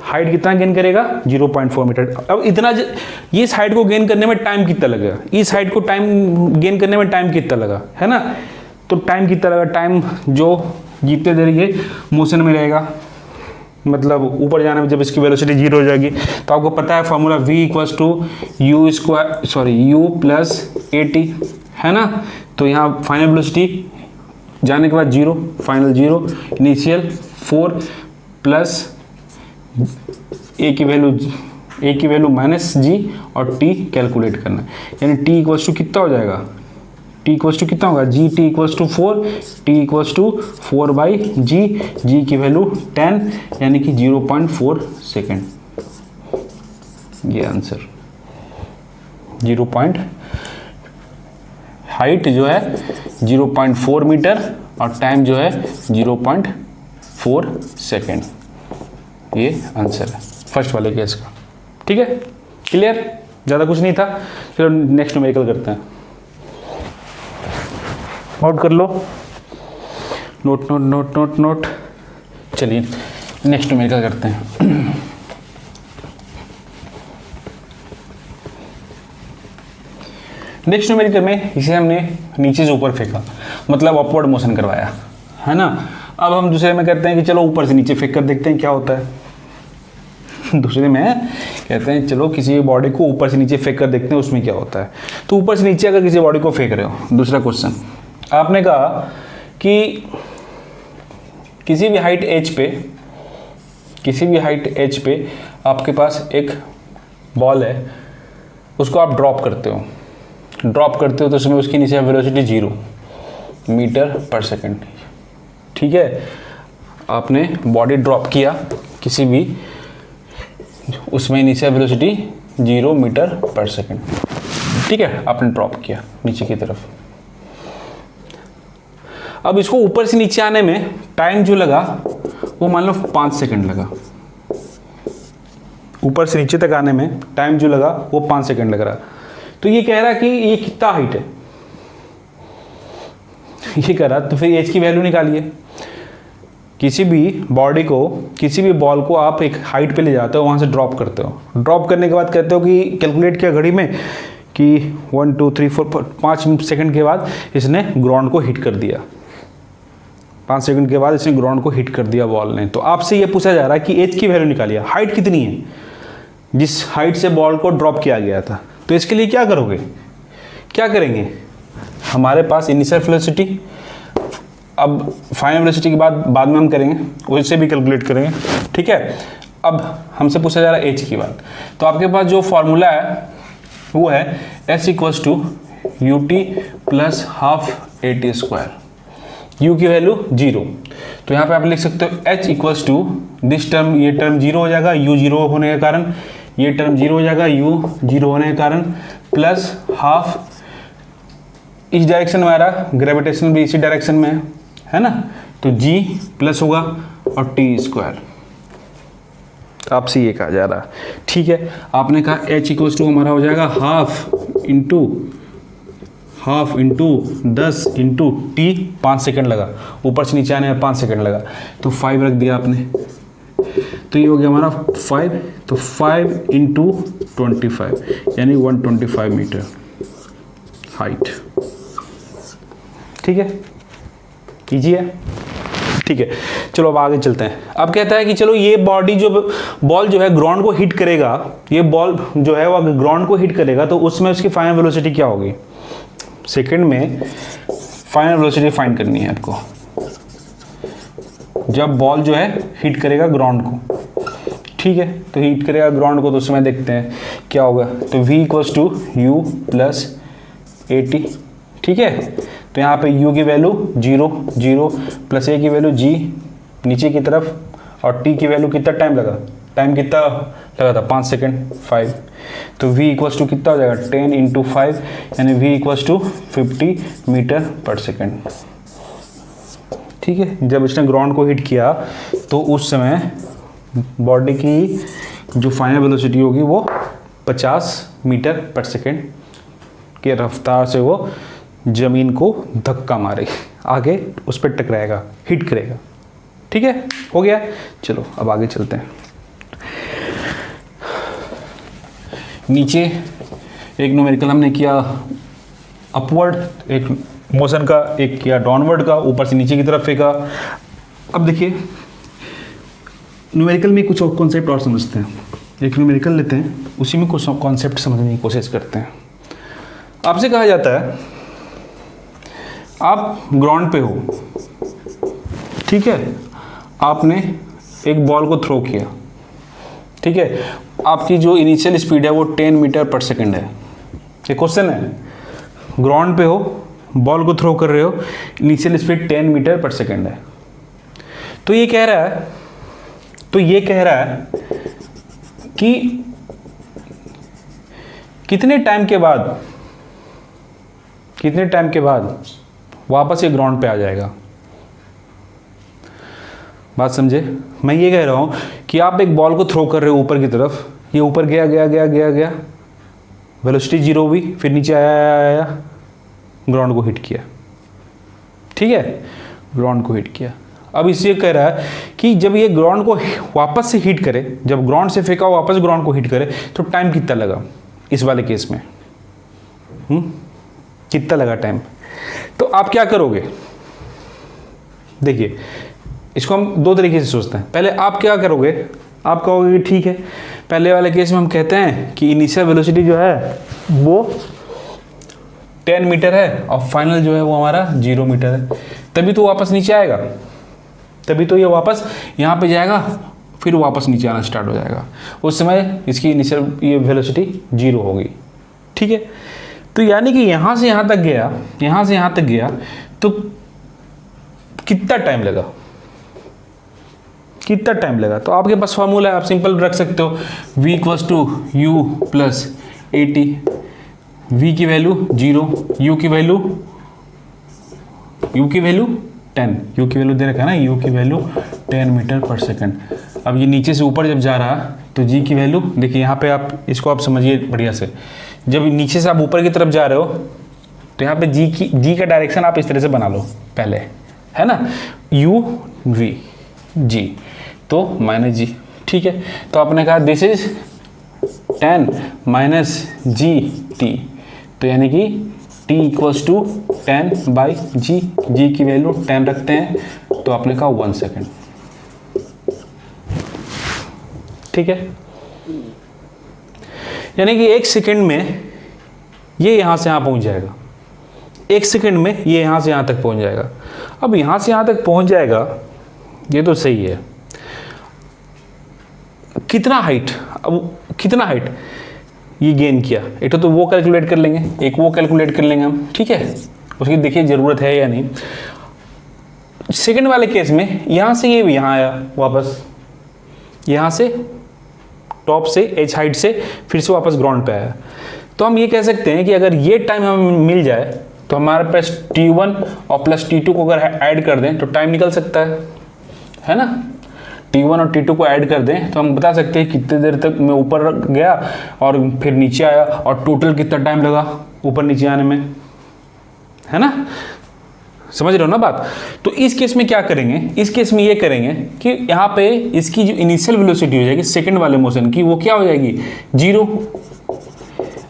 हाइट कितना गेन करेगा, 0.4 मीटर। अब इतना इस हाइट को गेन करने में टाइम कितना लगेगा, इस हाइट को टाइम गेन करने में टाइम कितना लगा, है ना। तो टाइम कितना लगा, टाइम जो जितने देर ये मोशन में रहेगा, मतलब ऊपर जाने में जब इसकी वेलोसिटी 0 हो जाएगी, तो आपको पता है formula v equals to u square, sorry u plus at, है ना। तो यहाँ फाइनल वेलोसिटी जाने के बाद 0, फाइनल 0, इनिशियल 4 प्लस a की वैल्यू ए की वैल्यू -g और t कैलकुलेट करना है, यानी t इक्वल्स टू कितना हो जाएगा, t इक्वल्स टू कितना होगा, g t equals to 4, t equals to 4/g, g की वैल्यू 10 यानी कि 0.4 सेकेंड। ये आंसर 0. हाइट जो है 0.4 मीटर और टाइम जो है 0.4 सेकेंड। ये आंसर है फर्स्ट वाले केस का। ठीक है, क्लियर, ज़्यादा कुछ नहीं था। चलो नेक्स्ट न्यूमेरिकल करते हैं। नोट कर लो, note note note note note. चलिए नेक्स्ट न्यूमेरिकल करते हैं। नेक्स्ट न्यूमेरिकल में इसे हमने नीचे से ऊपर फेंका, मतलब अपवर्ड मोशन करवाया, है ना। अब हम दूसरे में कहते हैं कि चलो ऊपर से नीचे फेंक कर देखते हैं क्या होता है। दूसरे में कहते हैं चलो किसी बॉडी को ऊपर से नीचे फेंक कर देखते हैं उसमें क्या होता है। तो ऊपर से नीचे अगर किसी बॉडी को फेंक रहे हो, दूसरा क्वेश्चन आपने कहा कि किसी भी हाइट एच पे आपके पास एक बॉल है, उसको आप ड्रॉप करते हो तो उसमें उसकी नीचे वेलोसिटी 0 मीटर पर सेकेंड। ठीक है, आपने बॉडी ड्रॉप किया किसी भी, उसमें नीचे वेलोसिटी 0 मीटर पर सेकेंड। ठीक है, आपने ड्रॉप किया नीचे की तरफ। अब इसको ऊपर से नीचे आने में टाइम जो लगा वो मान लो 5 सेकेंड लगा। ऊपर से नीचे तक आने में टाइम जो लगा वो 5 सेकेंड लग रहा। तो ये कह रहा कि ये कितना हाइट है, ये कह रहा, तो फिर एच की वैल्यू निकालिए। किसी भी बॉडी को, किसी भी बॉल को आप एक हाइट पे ले जाते हो, वहाँ से ड्रॉप करते हो। ड्रॉप करने के बाद कहते हो कि कैलकुलेट किया घड़ी में कि 1 2 3 4 5 सेकंड के बाद इसने ग्राउंड को हिट कर दिया। 5 सेकंड के बाद इसने ग्राउंड को हिट कर दिया बॉल ने। तो आपसे ये पूछा जा रहा है कि एच की वैल्यू निकालिए, हाइट कितनी है जिस हाइट से बॉल को ड्रॉप किया गया था। तो इसके लिए क्या करोगे, क्या करेंगे, हमारे पास इनिशियल वेलोसिटी, अब फाइनल वेलोसिटी के बाद में हम करेंगे, उससे भी कैलकुलेट करेंगे। ठीक है, अब हमसे पूछा जा रहा है एच की बात। तो आपके पास जो फॉर्मूला है वो है s equals to u t plus half a t square. U की वैल्यू 0, तो यहाँ पे आप लिख सकते हो h equals to this term, ये टर्म 0 हो जाएगा यू 0 होने के कारण, ये टर्म 0 हो जाएगा यू 0 होने के कारण, प्लस हाफ, इस डायरेक्शन में आ रहा, ग्रेविटेशन भी इसी डायरेक्शन में है ना, तो g प्लस होगा और टी स्क्वायर। आपसे ये कहा जा रहा है। ठीक है, आपने कहा h इक्वल्स टू हमारा हो जाएगा half into 10 into T, 5 second लगा, ऊपर से नीचे आने में 5 सेकंड लगा, तो 5 रख दिया आपने, तो ये हो गया हमारा 5, तो 5 इंटू 25 यानी 125 मीटर हाइट। ठीक है, इजी है। ठीक है, चलो अब आगे चलते हैं। अब कहता है कि चलो ये बॉडी जो बॉल जो है ग्राउंड को हिट करेगा, ये बॉल जो है वो ग्राउंड को हिट करेगा, तो उसमें उसकी फाइनल वेलोसिटी क्या होगी। सेकंड में फाइनल वेलोसिटी फाइंड करनी है आपको, जब बॉल जो है हिट करेगा ग्राउंड को। ठीक है, तो हिट करेगा ग्राउंड को, तो उसमें देखते हैं क्या होगा। तो v equals to u plus a t. ठीक है, तो यहाँ पे u की वैल्यू 0 प्लस a की वैल्यू g नीचे की तरफ, और t की वैल्यू कितना टाइम लगा, टाइम कितना लगा था 5 सेकेंड 5, तो v इक्वल्स टू कितना हो जाएगा 10 इंटू 5 यानी v equals to 50 metre per second. ठीक है, जब इसने ग्राउंड को हिट किया तो उस समय बॉडी की जो फाइनल वेलोसिटी होगी वो 50 मीटर पर सेकेंड के रफ्तार से वो जमीन को धक्का मारे, आगे उस पर टकराएगा, हिट करेगा। ठीक है, हो गया। चलो अब आगे चलते हैं। नीचे एक न्यूमेरिकल हमने किया अपवर्ड, एक मोशन का, एक किया डाउनवर्ड का, ऊपर से नीचे की तरफ फेंका। अब देखिए न्यूमेरिकल में कुछ कॉन्सेप्ट और समझते हैं। एक न्यूमेरिकल लेते हैं, उसी में कुछ कॉन्सेप्ट समझने की कोशिश करते हैं। आपसे कहा जाता है आप ग्राउंड पे हो, ठीक है, आपने एक बॉल को थ्रो किया, ठीक है, आपकी जो इनिशियल स्पीड है वो 10 मीटर पर सेकेंड है। ये क्वेश्चन है, ग्राउंड पे हो, बॉल को थ्रो कर रहे हो, initial speed 10 metre per second है। तो ये कह रहा है कि कितने टाइम के बाद वापस ये ग्राउंड पे आ जाएगा। बात समझे? मैं ये कह रहा हूं कि आप एक बॉल को थ्रो कर रहे हो ऊपर की तरफ, ये ऊपर गया, वेलोसिटी 0 हुई, फिर नीचे आया, ग्राउंड को हिट किया, ठीक है, ग्राउंड को हिट किया। अब इससे कह रहा है कि जब ये ग्राउंड को वापस से हिट करे, जब ग्राउंड से फेंका वापस ग्राउंड को हिट करे, तो टाइम कितना लगा इस वाले केस में? कितना लगा टाइम? तो आप क्या करोगे? देखिए, इसको हम दो तरीके से सोचते हैं। पहले आप क्या करोगे? आप कहोगे कि ठीक है, पहले वाले केस में हम कहते हैं कि इनिशियल वेलोसिटी जो है वो 10 मीटर है और फाइनल जो है वो हमारा 0 मीटर है। तभी तो वापस नीचे आएगा, तभी तो ये वापस यहाँ पे जाएगा, फिर वापस नीचे आना स्टार्ट हो जाएगा। उस समय इसकी इनिशियल ये वेलोसिटी 0 होगी, ठीक है। तो यानी कि यहाँ से यहाँ तक गया, तो कितना टाइम लगा? तो आपके पास फॉर्मूला है, आप सिंपल रख सकते हो, v = u + at, v की वैल्यू 0, u की वैल्यू 10, u की वैल्यू दे रखा है ना, u की वैल्यू 10 मीटर पर सेकंड। अब ये नीचे से ऊपर जब जा रहा तो g की वैल्यू देखिए, यहाँ पे आप इसको आप समझिए बढ़िया से, जब नीचे से आप ऊपर की तरफ जा रहे हो तो यहाँ पे g का डायरेक्शन आप इस तरह से बना लो पहले, है ना, u v g तो -g, ठीक है। तो आपने कहा दिस इज 10 - g t, तो यानी कि t = 10/g, g की वैल्यू 10 रखते हैं, तो आपने कहा 1 सेकेंड, ठीक है। यानी कि 1 सेकेंड में ये यहां से यहां पहुंच जाएगा, 1 सेकेंड में ये यहां से यहां तक पहुंच जाएगा। अब यहां से यहां तक पहुंच जाएगा, ये तो सही है। कितना हाइट ये गेन किया, एक तो वो कैलकुलेट कर लेंगे, एक वो कैलकुलेट कर लेंगे हम, ठीक है, उसकी देखिए ज़रूरत है या नहीं। सेकंड वाले केस में यहाँ से ये भी यहाँ आया वापस, यहाँ से टॉप से एच हाइट से फिर से वापस ग्राउंड पे आया। तो हम ये कह सकते हैं कि अगर ये टाइम हमें मिल जाए तो हमारे पास t1 और प्लस t2 को अगर ऐड कर दें तो टाइम निकल सकता है ना। t1 और t2 को ऐड कर दें तो हम बता सकते हैं कितने देर तक मैं ऊपर गया और फिर नीचे आया और टोटल कितना टाइम लगा ऊपर नीचे आने में, है ना। समझ रहे हो ना बात। तो इस केस में क्या करेंगे, इस केस में ये करेंगे कि यहाँ पे इसकी जो इनिशियल वेलोसिटी हो जाएगी सेकंड वाले मोशन की, वो क्या हो जाएगी 0।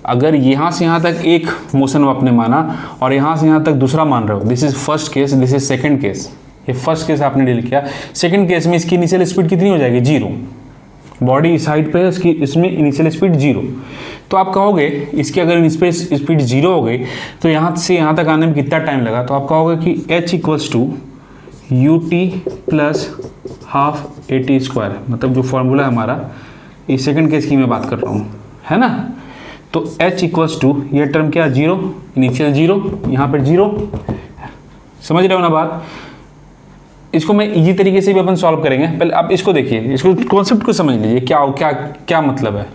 अगर यहाँ से यहाँ तक एक मोशन आपने माना और यहाँ से यहाँ तक दूसरा मान रहे हो, this is first case, this is second case. ये फर्स्ट केस आपने डील किया। सेकंड केस में इसकी इनिशियल स्पीड कितनी हो जाएगी 0, बॉडी इस हाइट पे है, इसकी इसमें इनिशियल स्पीड 0। तो आप कहोगे इसकी अगर स्पीड 0 हो गई तो यहाँ से यहाँ तक आने में कितना टाइम लगा, तो आप कहोगे कि h = ut plus half at², मतलब जो फॉर्मूला है हमारा, इस सेकंड केस की मैं बात कर रहा हूँ, है ना। तो h = ये टर्म क्या 0, इनिशियल 0, यहाँ पर 0। समझ रहे हो ना बात। इसको मैं इजी तरीके से भी अपन सॉल्व करेंगे। पहले आप इसको देखिए, इसको कॉन्सेप्ट को समझ लीजिए, क्या मतलब है।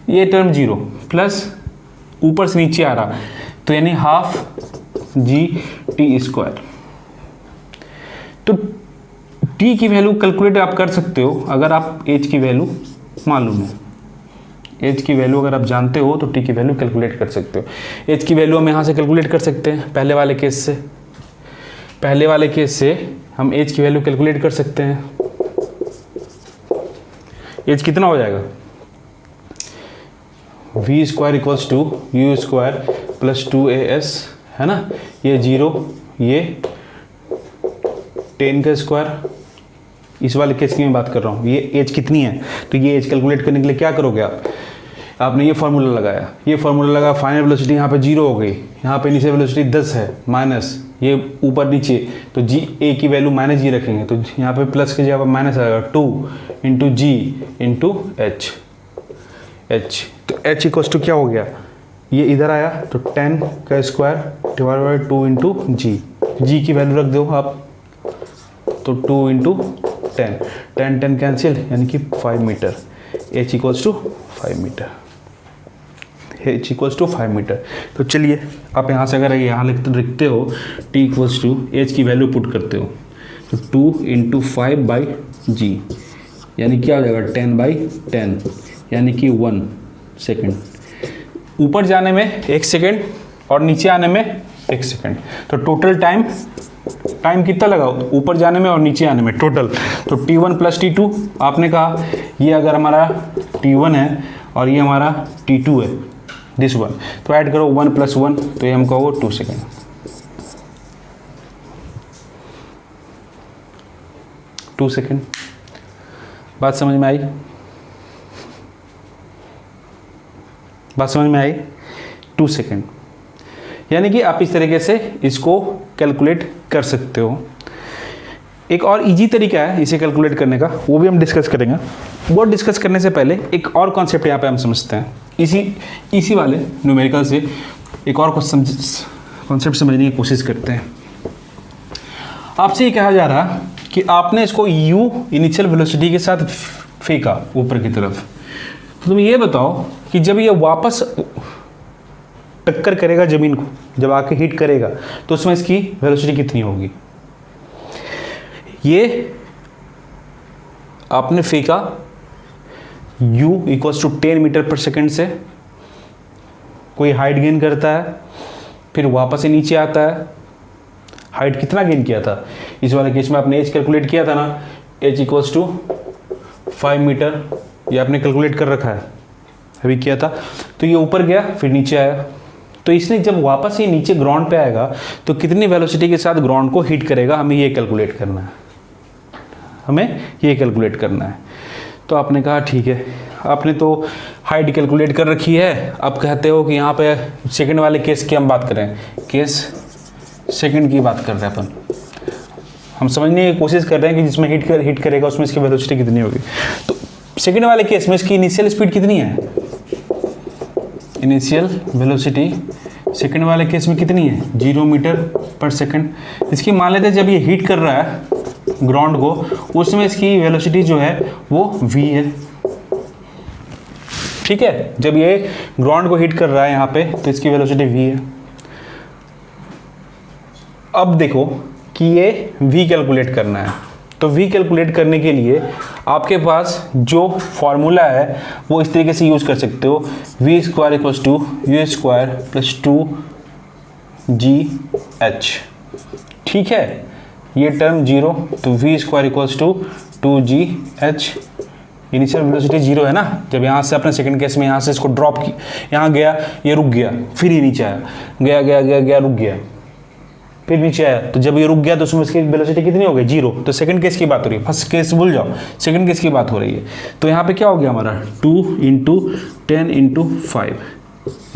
ये टर्म 0 प्लस ऊपर से नीचे आ रहा, तो यानी हाफ gt²। तो t की वैल्यू कैलकुलेट आप कर सकते हो अगर आप h की वैल्यू मालूम है। h की वैल्यू अगर आप जानते हो तो t की वैल्यू कैलकुलेट कर सकते हो। h की वैल्यू हम यहाँ से कैलकुलेट कर सकते हैं पहले वाले केस से हम h की वैल्यू कैलकुलेट कर सकते हैं। h कितना हो जाएगा, v² = u² प्लस 2as, है ना। ये 0, ये 10 का स्क्वायर, इस वाले केस की मैं बात कर रहा हूँ। ये एज कितनी है, तो ये एज कैलकुलेट करने के लिए क्या करोगे आपने ये फार्मूला लगाया, फाइनल वेलोसिटी यहाँ पे 0 हो गई, यहाँ पे इनिशियल वेलोसिटी 10 है माइनस ये ऊपर नीचे, तो जी ए की वैल्यू माइनस जी रखेंगे, तो यहाँ पे प्लस की जगह माइनस आएगा, 2 इंटू जी इंटू एच। तो एच इक्वल्स टू क्या हो गया, ये इधर आया तो 10 का स्क्वायर डिवाइड बाई 2 इंटू जी की वैल्यू रख दो आप, तो 2 इंटू 10 कैंसिल, यानी कि 5 metre. H equals to 5 metre, h equals to 5 metre. तो चलिए आप यहाँ से अगर यहाँ लिखते हो t इक्वल्स टू एच की वैल्यू पुट करते हो, तो 2 इंटू 5 बाई जी, यानी क्या हो जाएगा 10/10, यानी कि 1 सेकेंड। ऊपर जाने में 1 सेकेंड और नीचे आने में 1 सेकेंड, तो टोटल टाइम कितना लगा ऊपर जाने में और नीचे आने में टोटल, तो t1 प्लस t2। आपने कहा ये अगर हमारा t1 है और ये हमारा t2 है, दिस वन, तो ऐड करो 1 + 1, तो ये हमको होगा 2 सेकेंड। बात समझ में आई? बात समझ में आई? 2 सेकेंड, यानी कि आप इस तरीके से इसको कैलकुलेट कर सकते हो। एक और इजी तरीका है इसे कैलकुलेट करने का, वो भी हम डिस्कस करेंगे। वो डिस्कस करने से पहले एक और कॉन्सेप्ट यहाँ पे हम समझते हैं, इसी वाले न्यूमेरिकल से एक और कॉन्सेप्ट समझने की कोशिश करते हैं। आपसे ये कहा जा रहा कि आपने इसको u इनिशियल वेलोसिटी के साथ फेंका ऊपर की तरफ, तो तुम ये बताओ कि जब ये वापस टक्कर करेगा ज़मीन को, जब आके हिट करेगा, तो उसमें इसकी वेलोसिटी कितनी होगी। ये आपने फेंका u equals to 10 metre per second से, कोई हाइट गेन करता है, फिर वापस से नीचे आता है। हाइट कितना गेन किया था इस वाले केस में, आपने एच कैलकुलेट किया था ना, h इक्वल्स टू 5 मीटर, ये आपने कैलकुलेट कर रखा है, अभी किया था। तो ये ऊपर गया फिर नीचे आया, तो इसने जब वापस ये नीचे ग्राउंड पे आएगा तो कितनी वेलोसिटी के साथ ग्राउंड को हिट करेगा, हमें ये कैलकुलेट करना है, तो आपने कहा ठीक है, आपने तो हाइट कैलकुलेट कर रखी है, अब कहते हो कि यहाँ पे सेकंड वाले केस की हम बात करें, केस सेकंड की बात कर रहे हैं अपन, हम समझने की कोशिश कर रहे हैं कि जिसमें हिट करेगा उसमें इसकी वेलोसिटी कितनी होगी। तो सेकंड वाले केस में इसकी इनिशियल स्पीड कितनी है, इनिशियल वेलोसिटी सेकंड वाले केस में कितनी है, 0 मीटर पर सेकंड। इसकी मान लेते हैं जब ये हिट कर रहा है ग्राउंड को, उसमें इसकी वेलोसिटी जो है वो v है, ठीक है। जब ये ग्राउंड को हिट कर रहा है यहाँ पे, तो इसकी वेलोसिटी v है। अब देखो कि ये v कैलकुलेट करना है, तो v कैलकुलेट करने के लिए आपके पास जो फॉर्मूला है वो इस तरीके से यूज़ कर सकते हो, v² equals to u² plus 2gh, ठीक है। ये टर्म 0, तो v² equals to 2gh। Initial velocity 0 है ना, जब यहाँ से अपने सेकंड केस में यहाँ से इसको ड्रॉप की, यहाँ गया, ये रुक गया, फिर ये नीचे आया, गया रुक गया, फिर नीचे आया, तो जब ये रुक गया तो उसमें इसकी वेलोसिटी कितनी हो गई, 0। तो सेकंड केस की बात हो रही है, फर्स्ट केस भूल जाओ, सेकंड केस की बात हो रही है। तो यहाँ पे क्या हो गया हमारा, 2 इंटू 10 इंटू 5,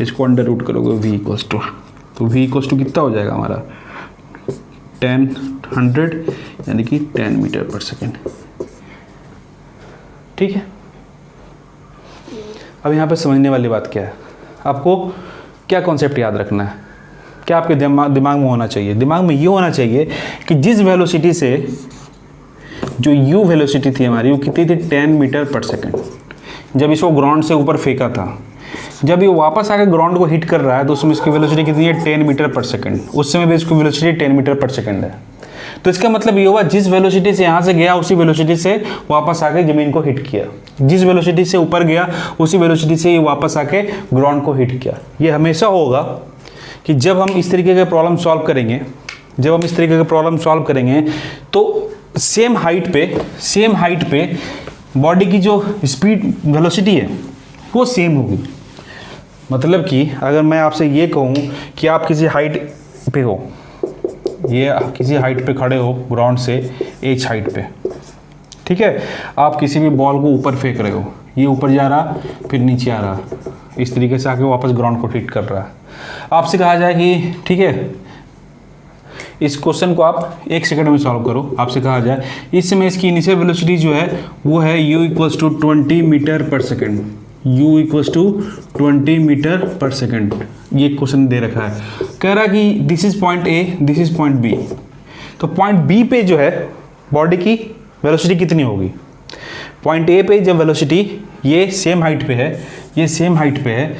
इसको अंडर रूट करोगे v इक्वल्स टू, तो v इक्वल्स टू कितना हो जाएगा हमारा 100, यानी कि 10 मीटर पर सेकेंड, ठीक है। अब यहाँ पे समझने वाली बात क्या है, आपको क्या कॉन्सेप्ट याद रखना है, क्या आपके दिमाग में होना चाहिए, दिमाग में ये होना चाहिए कि जिस वेलोसिटी से जो u वेलोसिटी थी हमारी, वो कितनी थी 10 मीटर पर सेकेंड, जब इसको ग्राउंड से ऊपर फेंका था, जब ये वापस आकर ग्राउंड को हिट कर रहा है तो उसमें इसकी वेलोसिटी कितनी है 10 मीटर पर सेकेंड, उस समय भी इसकी वेलोसिटी 10 मीटर पर सेकेंड है। तो इसका मतलब ये हुआ जिस वेलोसिटी से यहाँ से गया उसी वेलोसिटी से वापस आके ज़मीन को हिट किया, जिस वेलोसिटी से ऊपर गया उसी वेलोसिटी से ये वापस आके ग्राउंड को हिट किया। ये हमेशा होगा कि जब हम इस तरीके के प्रॉब्लम सॉल्व करेंगे, तो सेम हाइट पे बॉडी की जो स्पीड वेलोसिटी है वो सेम होगी। मतलब कि अगर मैं आपसे ये कहूँ कि आप किसी हाइट पे हो, ये किसी हाइट पे खड़े हो ग्राउंड से h हाइट पे, ठीक है, आप किसी भी बॉल को ऊपर फेंक रहे हो, ये ऊपर जा रहा फिर नीचे आ रहा, इस तरीके से आके वापस ग्राउंड को हिट कर रहा है। आपसे कहा जाए कि ठीक है इस क्वेश्चन को आप 1 सेकंड में सॉल्व करो, आपसे कहा जाए इस समय इसकी इनिशियल वेलोसिटी जो है वो है u equals to 20 metre per second, u equals to 20 metre per second. ये क्वेश्चन दे रखा है, कह रहा है कि this is point A, this is point B. तो पॉइंट बी पे जो है बॉडी की वेलोसिटी कितनी होगी? पॉइंट ए पे जब वेलोसिटी ये सेम हाइट पे है, ये सेम हाइट पे है,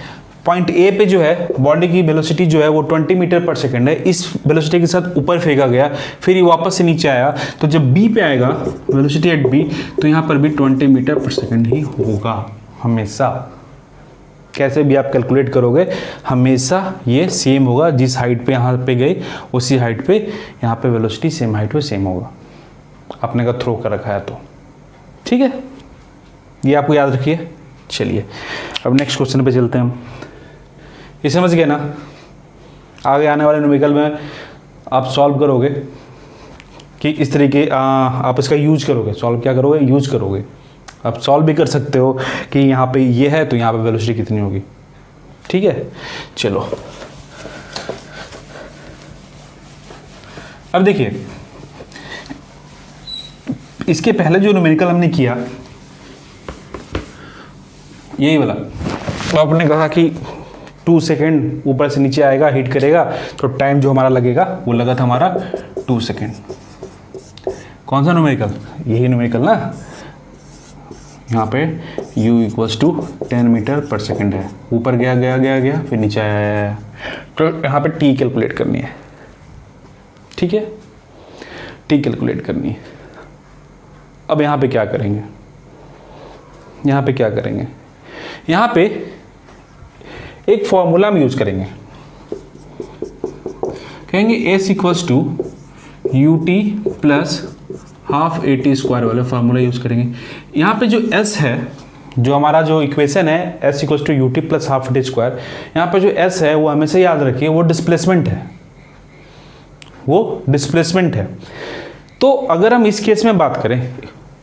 पॉइंट ए पे जो है बॉडी की वेलोसिटी जो है वो 20 मीटर पर सेकंड है। इस वेलोसिटी के साथ ऊपर फेंका गया, फिर ये वापस से नीचे आया, तो जब बी पे आएगा वेलोसिटी एट बी, तो यहाँ पर भी 20 मीटर पर सेकंड ही होगा हमेशा। कैसे भी आप कैलकुलेट करोगे हमेशा ये सेम होगा, जिस हाइट पे यहाँ पे गई उसी हाइट पे यहाँ पे वेलोसिटी सेम हाइट पे सेम होगा। आपने का थ्रो कर रखा है तो ठीक है, ये आपको याद रखिए। चलिए अब नेक्स्ट क्वेश्चन पे चलते हैं हम। ये समझ गए ना? आगे आने वाले न्यूमेरिकल में आप सॉल्व करोगे कि इस तरीके आप इसका यूज करोगे, सॉल्व क्या करोगे, यूज करोगे। आप सॉल्व भी कर सकते हो कि यहाँ पे ये है तो यहाँ पे वेलोसिटी कितनी होगी। ठीक है, चलो अब देखिए, इसके पहले जो न्यूमेरिकल हमने किया यही वाला, तो आपने कहा कि 2 सेकेंड ऊपर से नीचे आएगा, हिट करेगा, तो टाइम जो हमारा लगेगा वो लगा था हमारा 2 सेकेंड। कौन सा न्यूमेरिकल? यही न्यूमेरिकल ना, यहाँ पे u equals to 10 metre per second है, ऊपर गया गया गया गया फिर नीचे आया, तो यहाँ पे t कैलकुलेट करनी है। ठीक है, t कैलकुलेट करनी है। अब यहाँ पे क्या करेंगे, यहाँ पे क्या करेंगे, यहाँ पे एक फॉर्मूला हम यूज करेंगे, कहेंगे s equals to u t plus half a t square वाला फार्मूला यूज करेंगे। यहाँ पे जो s है, जो हमारा जो इक्वेशन है s equals to u t plus half a t square, यहाँ पे जो s है वो हमेशा याद रखिए वो डिस्प्लेसमेंट है, वो डिस्प्लेसमेंट है। तो अगर हम इस केस में बात करें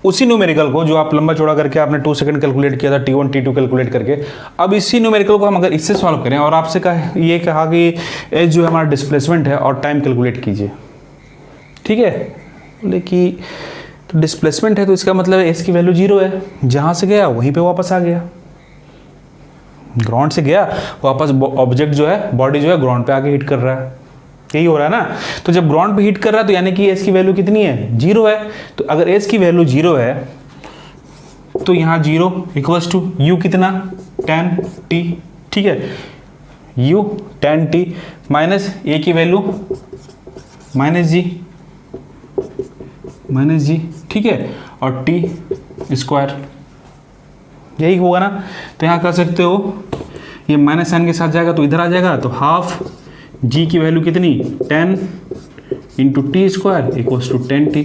उसी न्यूमेरिकल को जो आप लंबा चौड़ा करके आपने 2 सेकंड कैलकुलेट किया था t1 t2 कैलकुलेट करके, अब इसी न्यूमेरिकल को हम अगर इससे सॉल्व करें और आपसे ये कहा कि एच जो है हमारा डिस्प्लेसमेंट है और टाइम कैलकुलेट कीजिए। ठीक है, बोले कि तो डिस्प्लेसमेंट है तो इसका मतलब एस की वैल्यू 0 है, जहाँ से गया वहीं पर वापस आ गया, ग्राउंड से गया वापस ऑब्जेक्ट जो है बॉडी जो है ग्राउंड पे आके हिट कर रहा है, यही हो रहा है ना। तो जब ग्राउंड पे हिट कर रहा है तो यानी कि एस की वैल्यू कितनी है, 0 है। तो अगर एस की वैल्यू 0 है तो यहाँ 0 इक्वल्स टू यू कितना 10 टी। ठीक है, यू 10 टी माइनस ए की वैल्यू माइनस जी। ठीक है, और टी स्क्वायर, यही होगा ना। तो यहाँ कर सकते हो, ये माइनस साइन के साथ जाएगा तो इधर आ जाएगा, तो हाफ g की वैल्यू कितनी 10 into t square equals to 10 t.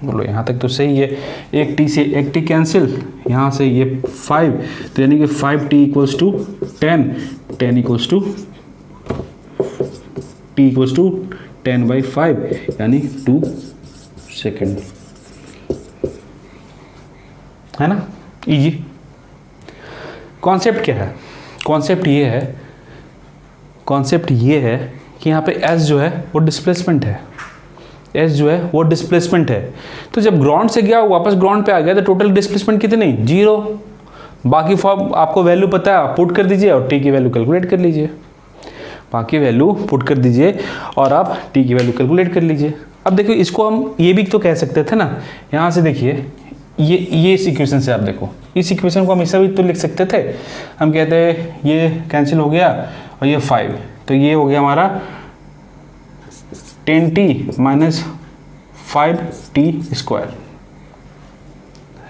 बोलो यहाँ तक तो सही है, एक टी से एक टी कैंसिल, यहाँ से ये 5, तो यानी कि 5t equals to 10 equals to t equals to 10/5 यानी 2 सेकेंड, है ना। इजी। कॉन्सेप्ट क्या है? कॉन्सेप्ट ये है कि यहाँ पे s जो है वो डिस्प्लेसमेंट है, s जो है वो डिस्प्लेसमेंट है। तो जब ग्राउंड से गया वापस ग्राउंड पे आ गया तो टोटल डिस्प्लेसमेंट कितनी 0। बाकी फॉर्म आपको वैल्यू पता है, पुट कर दीजिए और t की वैल्यू कैलकुलेट कर लीजिए। बाकी वैल्यू पुट कर दीजिए और आप t की वैल्यू कैलकुलेट कर लीजिए। अब देखिए, इसको हम ये भी तो कह सकते थे ना, यहाँ से देखिए ये इस इक्वेशन से आप देखो, इस इक्वेशन को हम ऐसा भी तो लिख सकते थे। हम कहते हैं ये कैंसिल हो गया और ये 5, तो ये हो गया हमारा 10t माइनस 5t स्क्वायर,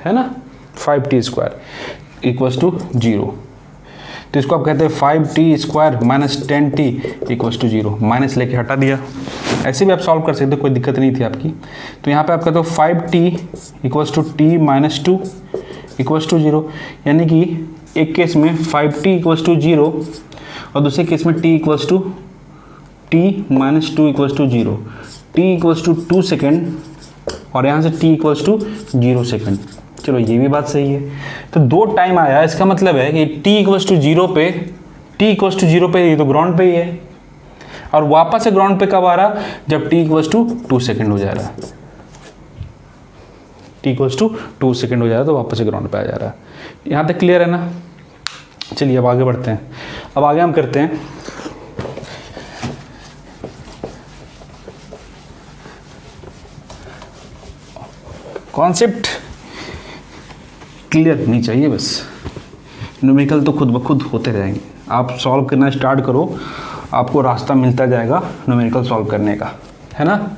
है ना, 5t स्क्वायर इक्वल्स टू 0। तो इसको आप कहते हैं 5t square minus 10t equals to 0, minus लेके हटा दिया। ऐसे भी आप सॉल्व कर सकते हो, कोई दिक्कत नहीं थी आपकी। तो यहाँ पे आप कहते हो 5t equals to t minus 2 equals to 0, यानी कि एक केस में 5t इक्वल्स टू 0 और दूसरे केस में t equals to t minus 2 equals to 0, t equals to 2 second और यहाँ से t इक्वल्स टू 0 सेकेंड। चलो ये भी बात सही है। तो 2 टाइम आया, इसका मतलब है कि t इक्वल्स टू 0 पे, t इक्वल्स टू 0 पे ये तो ग्राउंड पे ही है। और वापस से ग्राउंड पे कब आ रहा, जब t इक्वल्स टू 2 सेकेंड हो जा रहा है, t इक्वल्स टू 2 सेकेंड हो जा रहा है तो वापस से ग्राउंड पे आ जा रहा है। यहाँ तक क्लियर है ना? चलिए अब आगे बढ़ते हैं। अब आगे हम करते हैं कॉन्सेप्ट क्लियर नहीं चाहिए बस, न्यूमेरिकल तो खुद ब खुद होते रहेंगे, आप सॉल्व करना स्टार्ट करो, आपको रास्ता मिलता जाएगा न्यूमेरिकल सॉल्व करने का, है ना?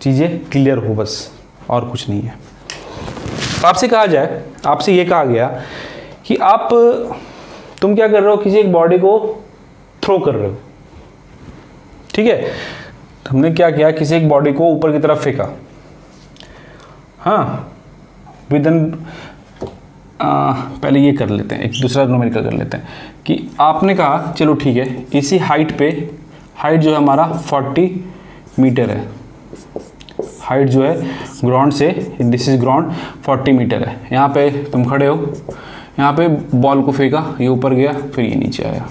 चीज़ें क्लियर हो बस, और कुछ नहीं है। आपसे कहा जाए, आपसे ये कहा गया कि तुम क्या कर रहे हो, किसी एक बॉडी को थ्रो कर रहे हो, ठीक है? हमने क्या किया, किसी एक बॉडी को ऊपर की तरफ फेंका, हाँ, पहले ये कर लेते हैं, एक दूसरा न्यूमेरिकल कर लेते हैं कि आपने कहा चलो ठीक है, इसी हाइट पे, हाइट जो है हमारा 40 मीटर है, हाइट जो है ग्राउंड से, दिस इज ग्राउंड, 40 मीटर है। यहाँ पे तुम खड़े हो, यहाँ पे बॉल को फेंका, ये ऊपर गया, फिर ये नीचे आया,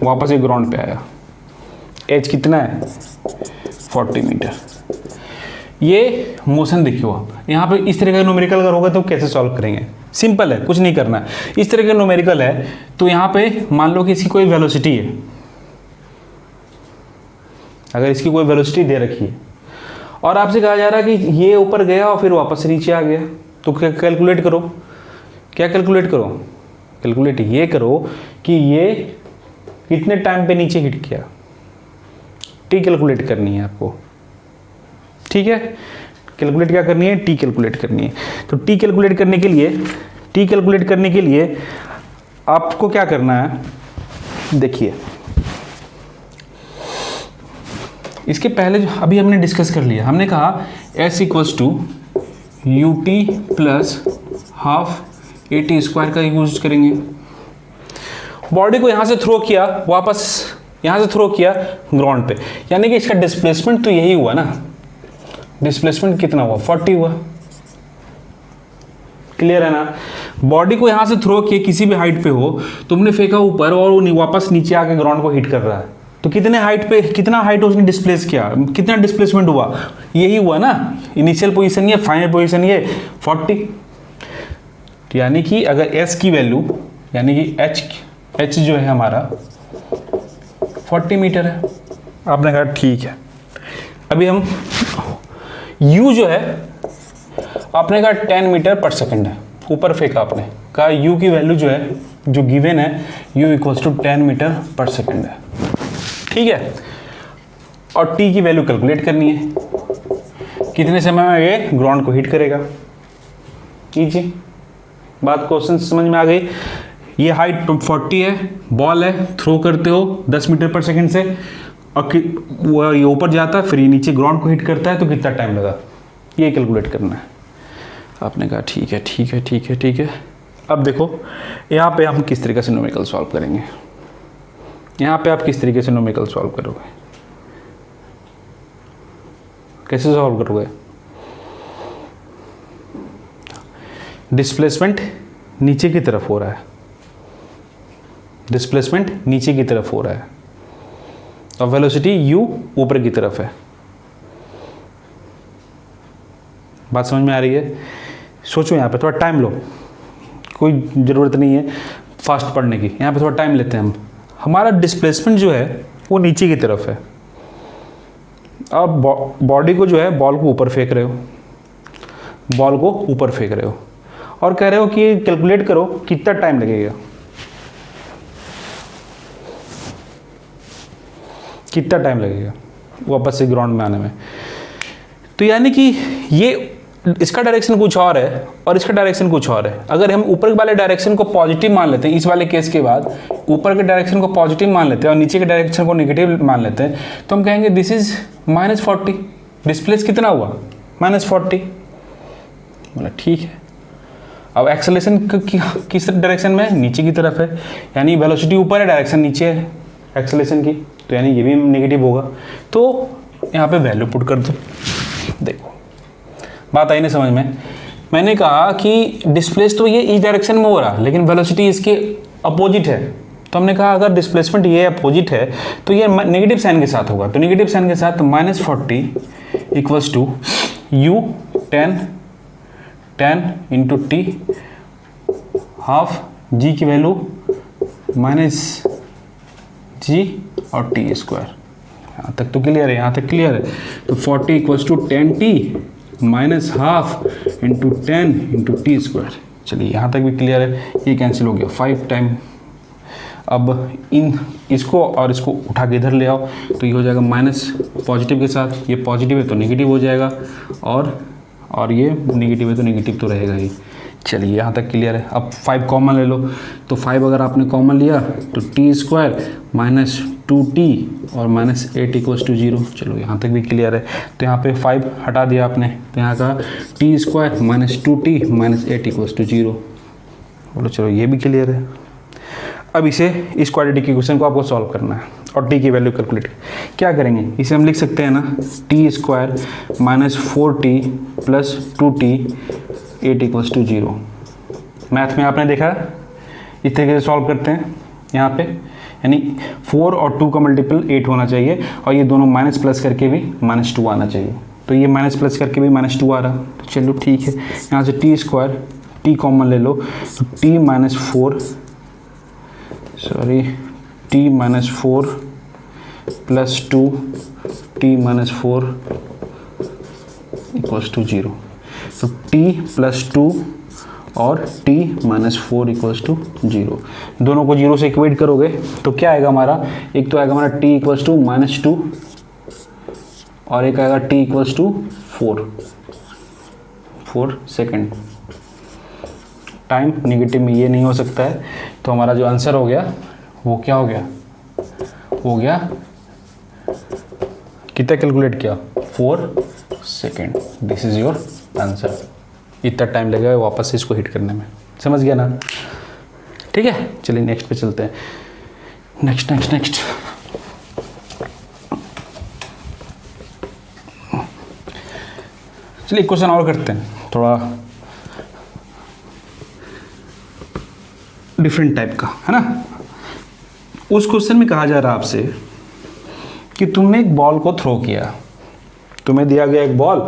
वापस ये ग्राउंड पे आया। एज कितना है? 40 मीटर। ये मोशन देखियो आप, यहाँ पे इस तरह का न्यूमेरिकल अगर होगा तो कैसे सॉल्व करेंगे? सिंपल है, कुछ नहीं करना है। इस तरह का न्यूमेरिकल है तो यहाँ पे मान लो कि इसकी कोई वेलोसिटी है, अगर इसकी कोई वेलोसिटी दे रखी है और आपसे कहा जा रहा है कि ये ऊपर गया और फिर वापस नीचे आ गया, तो क्या कैलकुलेट करो, क्या कैलकुलेट करो? कैलकुलेट ये करो कि ये कितने टाइम पे नीचे हिट किया, टी कैलकुलेट करनी है आपको, ठीक है? कैलकुलेट क्या करनी है? टी कैलकुलेट करनी है। तो टी कैलकुलेट करने के लिए आपको क्या करना है, देखिए इसके पहले जो अभी हमने डिस्कस कर लिया, हमने कहा s equals to u t plus half a t square का यूज करेंगे। बॉडी को यहाँ से थ्रो किया, वापस यहाँ से थ्रो किया ग्राउंड पे, यानी कि इसका डिस्प्लेसमेंट तो यही हुआ ना, डिस्प्लेसमेंट कितना हुआ? 40 हुआ। क्लियर है ना? बॉडी को यहां से थ्रो किए, किसी भी हाइट पे हो, तुमने फेंका ऊपर और वो वापस नीचे आके ग्राउंड को हिट कर रहा है, तो कितने हाइट पे, कितना हाइट उसने डिस्प्लेस किया, कितना डिस्प्लेसमेंट हुआ? यही हुआ ना, इनिशियल पोजीशन ये, फाइनल पोजीशन ये, 40। यानी कि अगर s की वैल्यू, यानी कि h जो है हमारा 40 मीटर है। आपने कहा ठीक है। अभी हम u जो है आपने कहा 10 मीटर पर सेकंड है, ऊपर फेंका आपने, कहा u की वैल्यू जो है, जो गिवन है, u इक्वल्स टू 10 मीटर पर सेकंड है, ठीक है? और t की वैल्यू कैलकुलेट करनी है, कितने समय में ये ग्राउंड को हिट करेगा। कीजिए बात, क्वेश्चन समझ में आ गई? ये हाइट 40 है, बॉल है, थ्रो करते हो 10 मीटर पर सेकंड से, और वो ये ऊपर जाता है, फिर ये नीचे ग्राउंड को हिट करता है, तो कितना टाइम लगा, ये कैलकुलेट करना है। आपने कहा ठीक है ठीक है ठीक है ठीक है। अब देखो यहाँ पे हम किस तरीके से न्यूमेरिकल सॉल्व करेंगे, यहाँ पे आप किस तरीके से न्यूमेरिकल सॉल्व करोगे, कैसे सॉल्व करोगे? डिस्प्लेसमेंट नीचे की तरफ हो रहा है, डिस्प्लेसमेंट नीचे की तरफ हो रहा है, और वेलोसिटी u ऊपर की तरफ है। बात समझ में आ रही है? सोचो, यहाँ पे थोड़ा टाइम लो, कोई ज़रूरत नहीं है फास्ट पढ़ने की, यहाँ पे थोड़ा टाइम लेते हैं हम। हमारा डिस्प्लेसमेंट जो है वो नीचे की तरफ है, अब बॉडी को जो है, बॉल को ऊपर फेंक रहे हो, बॉल को ऊपर फेंक रहे हो, और कह रहे हो कि कैलकुलेट करो कितना टाइम लगेगा, कितना टाइम लगेगा वापस से ग्राउंड में आने में। तो यानी कि ये, इसका डायरेक्शन कुछ और है और इसका डायरेक्शन कुछ और है। अगर हम ऊपर वाले डायरेक्शन को पॉजिटिव मान लेते हैं, इस वाले केस के बाद ऊपर के डायरेक्शन को पॉजिटिव मान लेते हैं और नीचे के डायरेक्शन को नेगेटिव मान लेते हैं, तो हम कहेंगे दिस इज -40। डिस्प्लेस कितना हुआ? -40। बोला ठीक है। अब एक्सेलरेशन किस डायरेक्शन में? नीचे की तरफ है, यानी वेलोसिटी ऊपर है, डायरेक्शन नीचे है एक्सेलरेशन की, तो यानी ये भी नेगेटिव होगा। तो यहाँ पे वैल्यू पुट कर दो। देखो बात आई नहीं समझ में? मैंने कहा कि डिस्प्लेस तो ये इस डायरेक्शन में हो रहा, लेकिन वेलोसिटी इसके अपोजिट है, तो हमने कहा अगर डिस्प्लेसमेंट ये अपोजिट है तो ये नेगेटिव साइन के साथ होगा, तो नेगेटिव साइन के साथ -40 equals to u 10 into t, half g की वैल्यू -g और टी स्क्वायर। यहाँ तक तो क्लियर है, यहाँ तक क्लियर है। तो 40 equals to 10t minus half into 10 into t square. चलिए यहाँ तक भी क्लियर है, ये कैंसिल हो गया 5 टाइम। अब इन इसको और इसको उठा के इधर ले आओ तो ये हो जाएगा माइनस पॉजिटिव के साथ, ये पॉजिटिव है तो नेगेटिव हो जाएगा, और ये नेगेटिव है तो नेगेटिव तो रहेगा ही। चलिए यहाँ तक क्लियर है। अब 5 कॉमन ले लो, तो 5 अगर आपने कॉमन लिया तो टी स्क्वायर माइनस 2t और -8 इक्वल्स टू 0। चलो यहाँ तक भी क्लियर है। तो यहाँ पे 5 हटा दिया आपने, तो यहाँ का t square minus 2t -8 equals to 0। बोलो चलो ये भी क्लियर है। अब इसे इस क्वाड्रेटिक इक्वेशन को आपको सॉल्व करना है और t की वैल्यू कैलकुलेट। क्या करेंगे, इसे हम लिख सकते हैं ना, t square minus 4t plus 2t 8 equals to 0। Math में आपने देखा इस तरीके से सॉल्व करते हैं यहाँ पे, यानी 4 और 2 का मल्टीपल 8 होना चाहिए और ये दोनों माइनस प्लस करके भी -2 आना चाहिए। तो ये माइनस प्लस करके भी -2 आ रहा, तो चलो ठीक है। यहाँ से टी स्क्वायर, टी कॉमन ले लो, तो t minus 4 plus 2 t minus 4 equals to 0। तो t प्लस 2 और t माइनस 4 इक्वल्स टू 0। दोनों को 0 से इक्वेट करोगे तो क्या आएगा हमारा, एक तो आएगा हमारा t इक्वल्स टू -2 और एक आएगा t equals to 4 second. Time negative में ये नहीं हो सकता है, तो हमारा जो आंसर हो गया वो क्या हो गया, कितना कैलकुलेट किया, 4 second. This is your answer. इतना टाइम लगेगा वापस से इसको हिट करने में, समझ गया ना? ठीक है, चलिए नेक्स्ट पे चलते हैं। नेक्स्ट चलिए क्वेश्चन और करते हैं, थोड़ा डिफरेंट टाइप का है ना। उस क्वेश्चन में कहा जा रहा है आपसे कि तुमने एक बॉल को थ्रो किया, तुम्हें दिया गया एक बॉल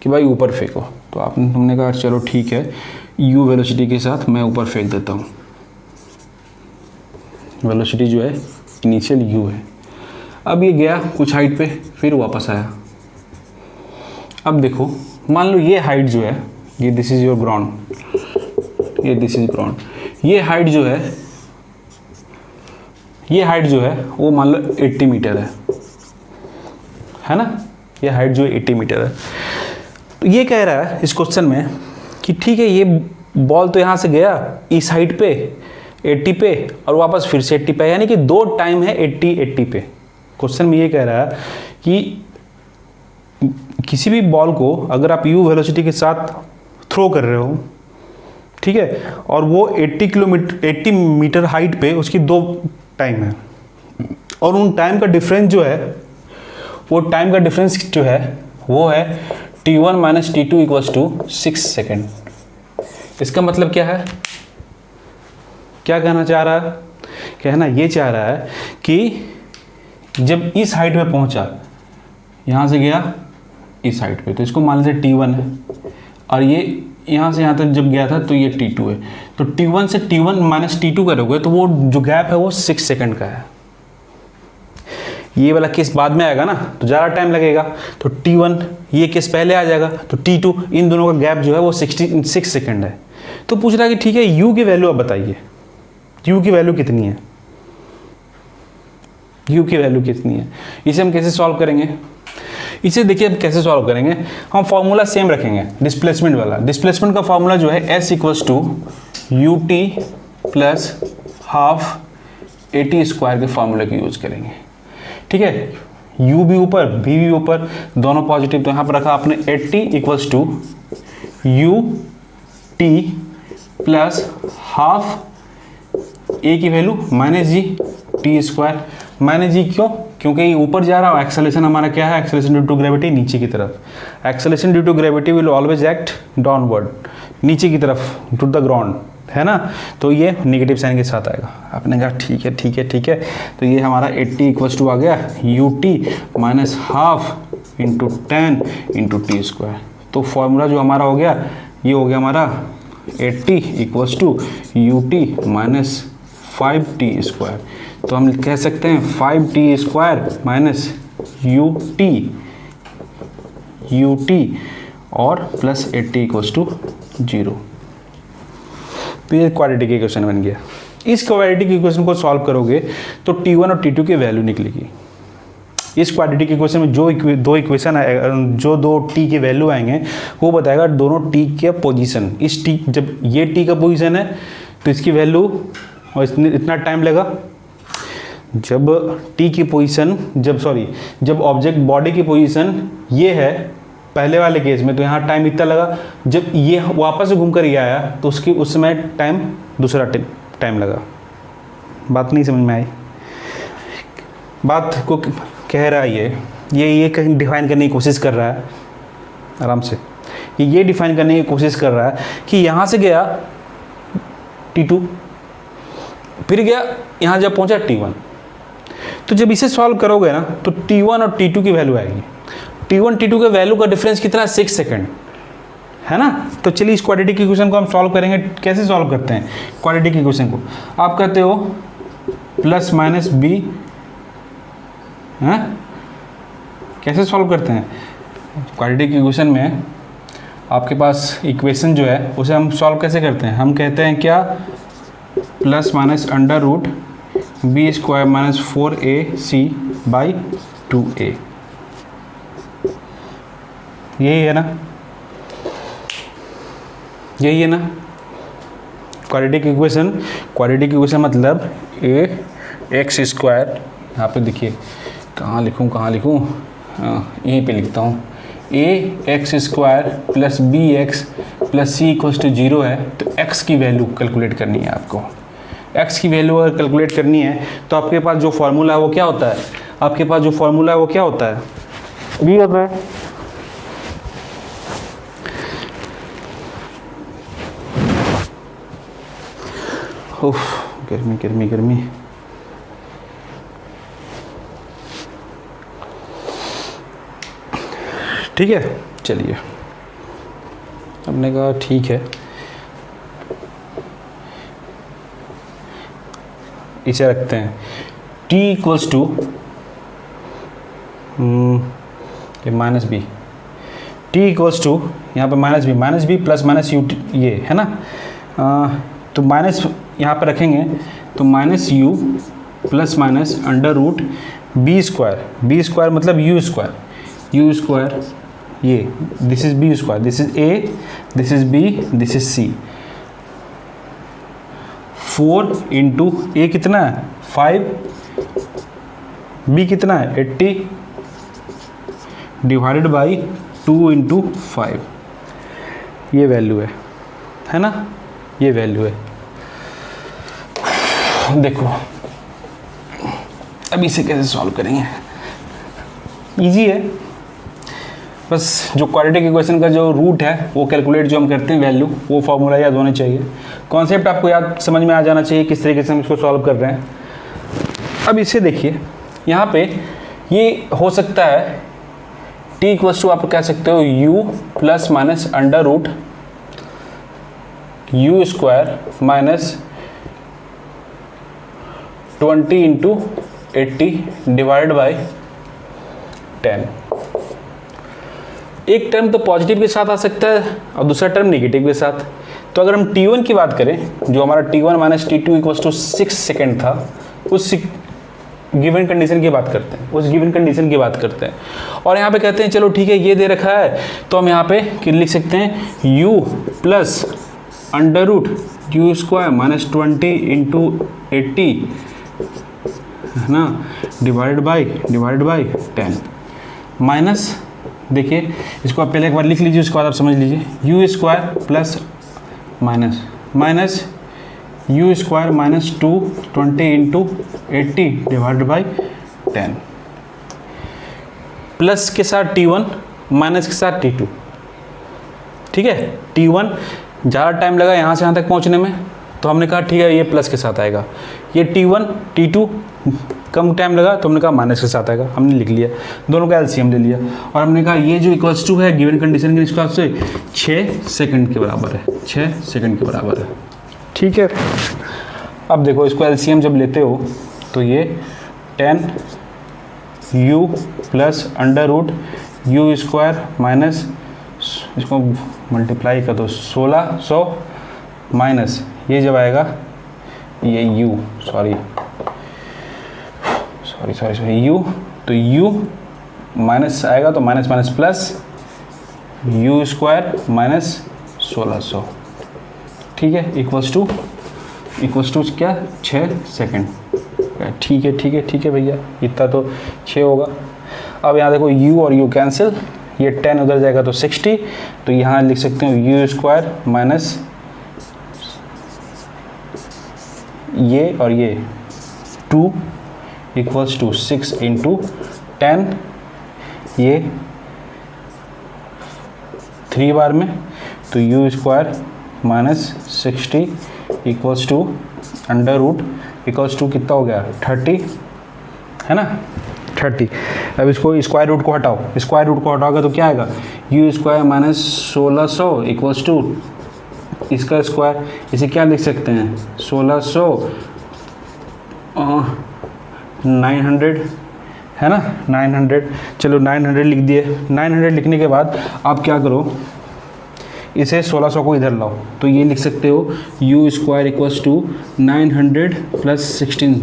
कि भाई ऊपर फेंको, तो तुमने कहा चलो ठीक है, u वेलोसिटी के साथ मैं ऊपर फेंक देता हूँ। वेलोसिटी जो है इनिशियल u है। अब ये गया कुछ हाइट पे, फिर वापस आया। अब देखो, मान लो ये हाइट जो है, ये दिस इज योर ग्राउंड, ये दिस इज ग्राउंड, ये हाइट जो है वो मान लो 80 मीटर है ना, ये हाइट जो है 80 मीटर है। तो ये कह रहा है इस क्वेश्चन में कि ठीक है, ये बॉल तो यहाँ से गया इस हाइट पे 80 पे और वापस फिर से 80 पे, यानी कि 2 टाइम है 80 पे। क्वेश्चन में ये कह रहा है कि किसी भी बॉल को अगर आप u वेलोसिटी के साथ थ्रो कर रहे हो, ठीक है, और वो 80 मीटर हाइट पे उसकी 2 टाइम है, और उन टाइम का डिफरेंस जो है, वो टाइम का डिफरेंस जो है वो है t1 minus t2 equals to 6 second. इसका मतलब क्या है, क्या कहना चाह रहा है, कहना ये चाह रहा है कि जब इस हाइट पे पहुंचा, यहाँ से गया इस हाइट पे, तो इसको मान लीजिए t1 है, और ये यहाँ से यहाँ तक जब गया था तो ये t2 है, तो t1 से t1 माइनस t2 करोगे तो वो जो गैप है वो 6 सेकेंड का है। ये वाला केस बाद में आएगा ना, तो ज़्यादा टाइम लगेगा, तो t1 ये केस पहले आ जाएगा, तो t2, इन दोनों का गैप जो है वो 6 सेकेंड है। तो पूछ रहा है कि ठीक है, u की वैल्यू अब बताइए, u की वैल्यू कितनी है, u की वैल्यू कितनी है। इसे हम कैसे सॉल्व करेंगे, इसे देखिए अब कैसे सॉल्व करेंगे। हम फॉर्मूला सेम रखेंगे, डिस्प्लेसमेंट वाला। डिस्प्लेसमेंट का फॉर्मूला जो है s equals to ut plus half AT square के फॉर्मूले को यूज करेंगे, ठीक है। u भी ऊपर, v भी ऊपर, दोनों पॉजिटिव, तो यहाँ पर रखा आपने 80 equals to ut plus half a की value minus g t square. Minus g क्यों, क्योंकि ये ऊपर जा रहा है, एक्सेलरेशन हमारा क्या है, एक्सेलरेशन ड्यू टू ग्रेविटी नीचे की तरफ। Acceleration due to gravity will always act downward, नीचे की तरफ टू द ग्राउंड, है ना, तो ये नेगेटिव साइन के साथ आएगा। आपने कहा ठीक है ठीक है ठीक है, तो ये हमारा 80 इक्वल्स टू आ गया ut minus half into 10 into t square. तो फॉर्मूला जो हमारा हो गया, ये हो गया हमारा 80 equals to ut minus 5t square. तो हम कह सकते हैं 5t स्क्वायर माइनस ut और प्लस 80 इक्वल्स टू 0। तो ये क्वाड्रेटिक इक्वेशन बन गया। इस क्वाड्रेटिक इक्वेशन को सॉल्व करोगे तो T1 और T2 की वैल्यू निकलेगी। इस क्वाड्रेटिक इक्वेशन में जो दो इक्वेशन जो दो t के वैल्यू आएंगे वो बताएगा दोनों t के पोजीशन। इस t, जब ये t का पोजीशन है तो इसकी वैल्यू और इतना टाइम लगा। जब t की पोजीशन जब ऑब्जेक्ट बॉडी की पोजीशन ये है पहले वाले केस में, तो यहाँ टाइम इतना लगा। जब ये वापस से घूम कर ये आया तो उस समय टाइम दूसरा टाइम लगा। बात नहीं समझ में आई? बात को कह रहा है ये कहीं डिफाइन करने की कोशिश कर रहा है आराम से। ये डिफाइन करने की कोशिश कर रहा है कि यहाँ से गया T2, फिर गया यहाँ जब पहुँचा T1। तो जब इसे सॉल्व करोगे ना तो T1 और T2 की वैल्यू आएगी। T1 T2 के वैल्यू का डिफरेंस कितना है? 6 सेकंड, है ना। तो चलिए इस क्वाड्रेटिक इक्वेशन को हम सॉल्व करेंगे। कैसे सॉल्व करते हैं क्वाड्रेटिक इक्वेशन को? आप कहते हो प्लस माइनस बी, हैं? कैसे सॉल्व करते हैं क्वाड्रेटिक इक्वेशन में? आपके पास इक्वेशन जो है उसे हम सॉल्व कैसे करते हैं? हम कहते हैं क्या, plus minus under root b square minus 4ac by 2a। यही है ना, यही है ना क्वाड्रेटिक इक्वेशन। क्वाड्रेटिक इक्वेशन मतलब ax स्क्वायर, यहाँ पे देखिए कहाँ लिखूँ यहीं पे लिखता हूँ, ax square plus bx plus c equals to 0 है। तो x की वैल्यू कैलकुलेट करनी है आपको। x की वैल्यू अगर कैलकुलेट करनी है तो आपके पास जो फॉर्मूला है वो क्या होता है? आपके पास जो फॉर्मूला है वो क्या होता है? b होता है। उफ, गर्मी गर्मी गर्मी। ठीक है, चलिए हमने कहा ठीक है, इसे रखते हैं t equals to minus b. t equals to यहाँ पे minus b plus minus u, ये है ना। तो माइनस यहाँ पर रखेंगे तो minus u plus minus under root b square मतलब यू स्क्वायर, ये this is b square, this is a, this is b, this is c. 4 into a कितना है 5, बी कितना है 80 डिवाइडेड बाई 2 इंटू 5। ये वैल्यू है ना, ये वैल्यू है। देखो अब इसे कैसे सॉल्व करेंगे? इजी है, बस जो क्वाड्रेटिक इक्वेशन का जो रूट है वो कैलकुलेट जो हम करते हैं वैल्यू, वो फॉर्मूला याद होने चाहिए। कॉन्सेप्ट आपको याद समझ में आ जाना चाहिए किस तरीके से हम इसको सॉल्व कर रहे हैं। अब इसे देखिए, यहाँ पे ये हो सकता है t इक्वल्स टू आप कह सकते हो u plus minus under root u square minus 20 into 80 divided by 10। एक टर्म तो पॉजिटिव के साथ आ सकता है और दूसरा टर्म नेगेटिव के साथ। तो अगर हम T1 की बात करें, जो हमारा T1 minus T2 equals to 6 second था, उस गिवन कंडीशन की बात करते हैं, और यहाँ पे कहते हैं चलो ठीक है ये दे रखा है तो हम यहाँ पे लिख सकते हैं u plus under root u square minus 20 into 80 है ना डिवाइडेड बाई 10 माइनस, देखिए इसको आप पहले एक बार लिख लीजिए, उसके बाद आप समझ लीजिए, you square plus minus you square minus 220 into 80 divided by 10 plus के साथ T1 माइनस के साथ T2। ठीक है, T1 ज़्यादा टाइम लगा यहाँ से यहाँ तक पहुँचने में, तो हमने कहा ठीक है ये प्लस के साथ आएगा, ये T1 T2 कम टाइम लगा तो हमने कहा माइनस के साथ आएगा, हमने लिख लिया, दोनों का एलसीएम ले लिया और हमने कहा ये जो इक्वल्स टू है गिवन कंडीशन के हिसाब से 6 सेकंड के बराबर है, 6 सेकंड के बराबर है। ठीक है, अब देखो इसको एलसीएम जब लेते हो तो ये 10u plus under root u square minus, इसको मल्टीप्लाई कर दो 1600 माइनस ये जब आएगा ये u सॉरी u, तो u माइनस आएगा तो minus minus plus u square minus 1600, ठीक है, इक्वल्स टू क्या 6 सेकंड। ठीक है भैया, इतना तो 6 होगा। अब यहाँ देखो u और u कैंसिल, ये 10 उधर जाएगा तो 60, तो यहाँ लिख सकते हो यू स्क्वायर माइनस ये और ये 2 इक्वल्स टू 6 इंटू 10, ये 3 बार में, तो u square minus 60 equals to under root equals to कितना हो गया 30, है ना 30। अब इसको स्क्वायर रूट को हटाओ, स्क्वायर रूट को हटाओगे तो क्या आएगा u square minus 1600 equals to इसका स्क्वायर, इसे क्या लिख सकते हैं 1600 900, है ना 900, चलो 900 लिख दिए। 900 लिखने के बाद आप क्या करो, इसे 1600 को इधर लाओ, तो ये लिख सकते हो u square equals to 900 plus 16,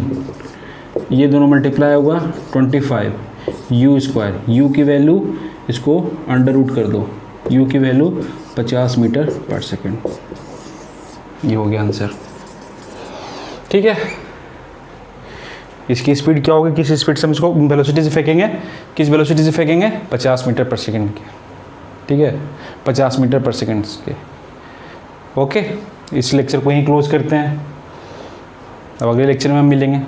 ये दोनों मल्टीप्लाई होगा 25 यू स्क्वायर, यू की वैल्यू इसको अंडर रूट कर दो, यू की वैल्यू 50 मीटर पर सेकेंड, ये हो गया आंसर। ठीक है, इसकी स्पीड क्या होगी, किस स्पीड से हम इसको वेलोसिटी से फेंकेंगे, किस वेलोसिटी से फेंकेंगे 50 मीटर पर सेकेंड के, ठीक है 50 मीटर पर सेकेंड के। ओके, इस लेक्चर को यहीं क्लोज करते हैं, अब अगले लेक्चर में हम मिलेंगे।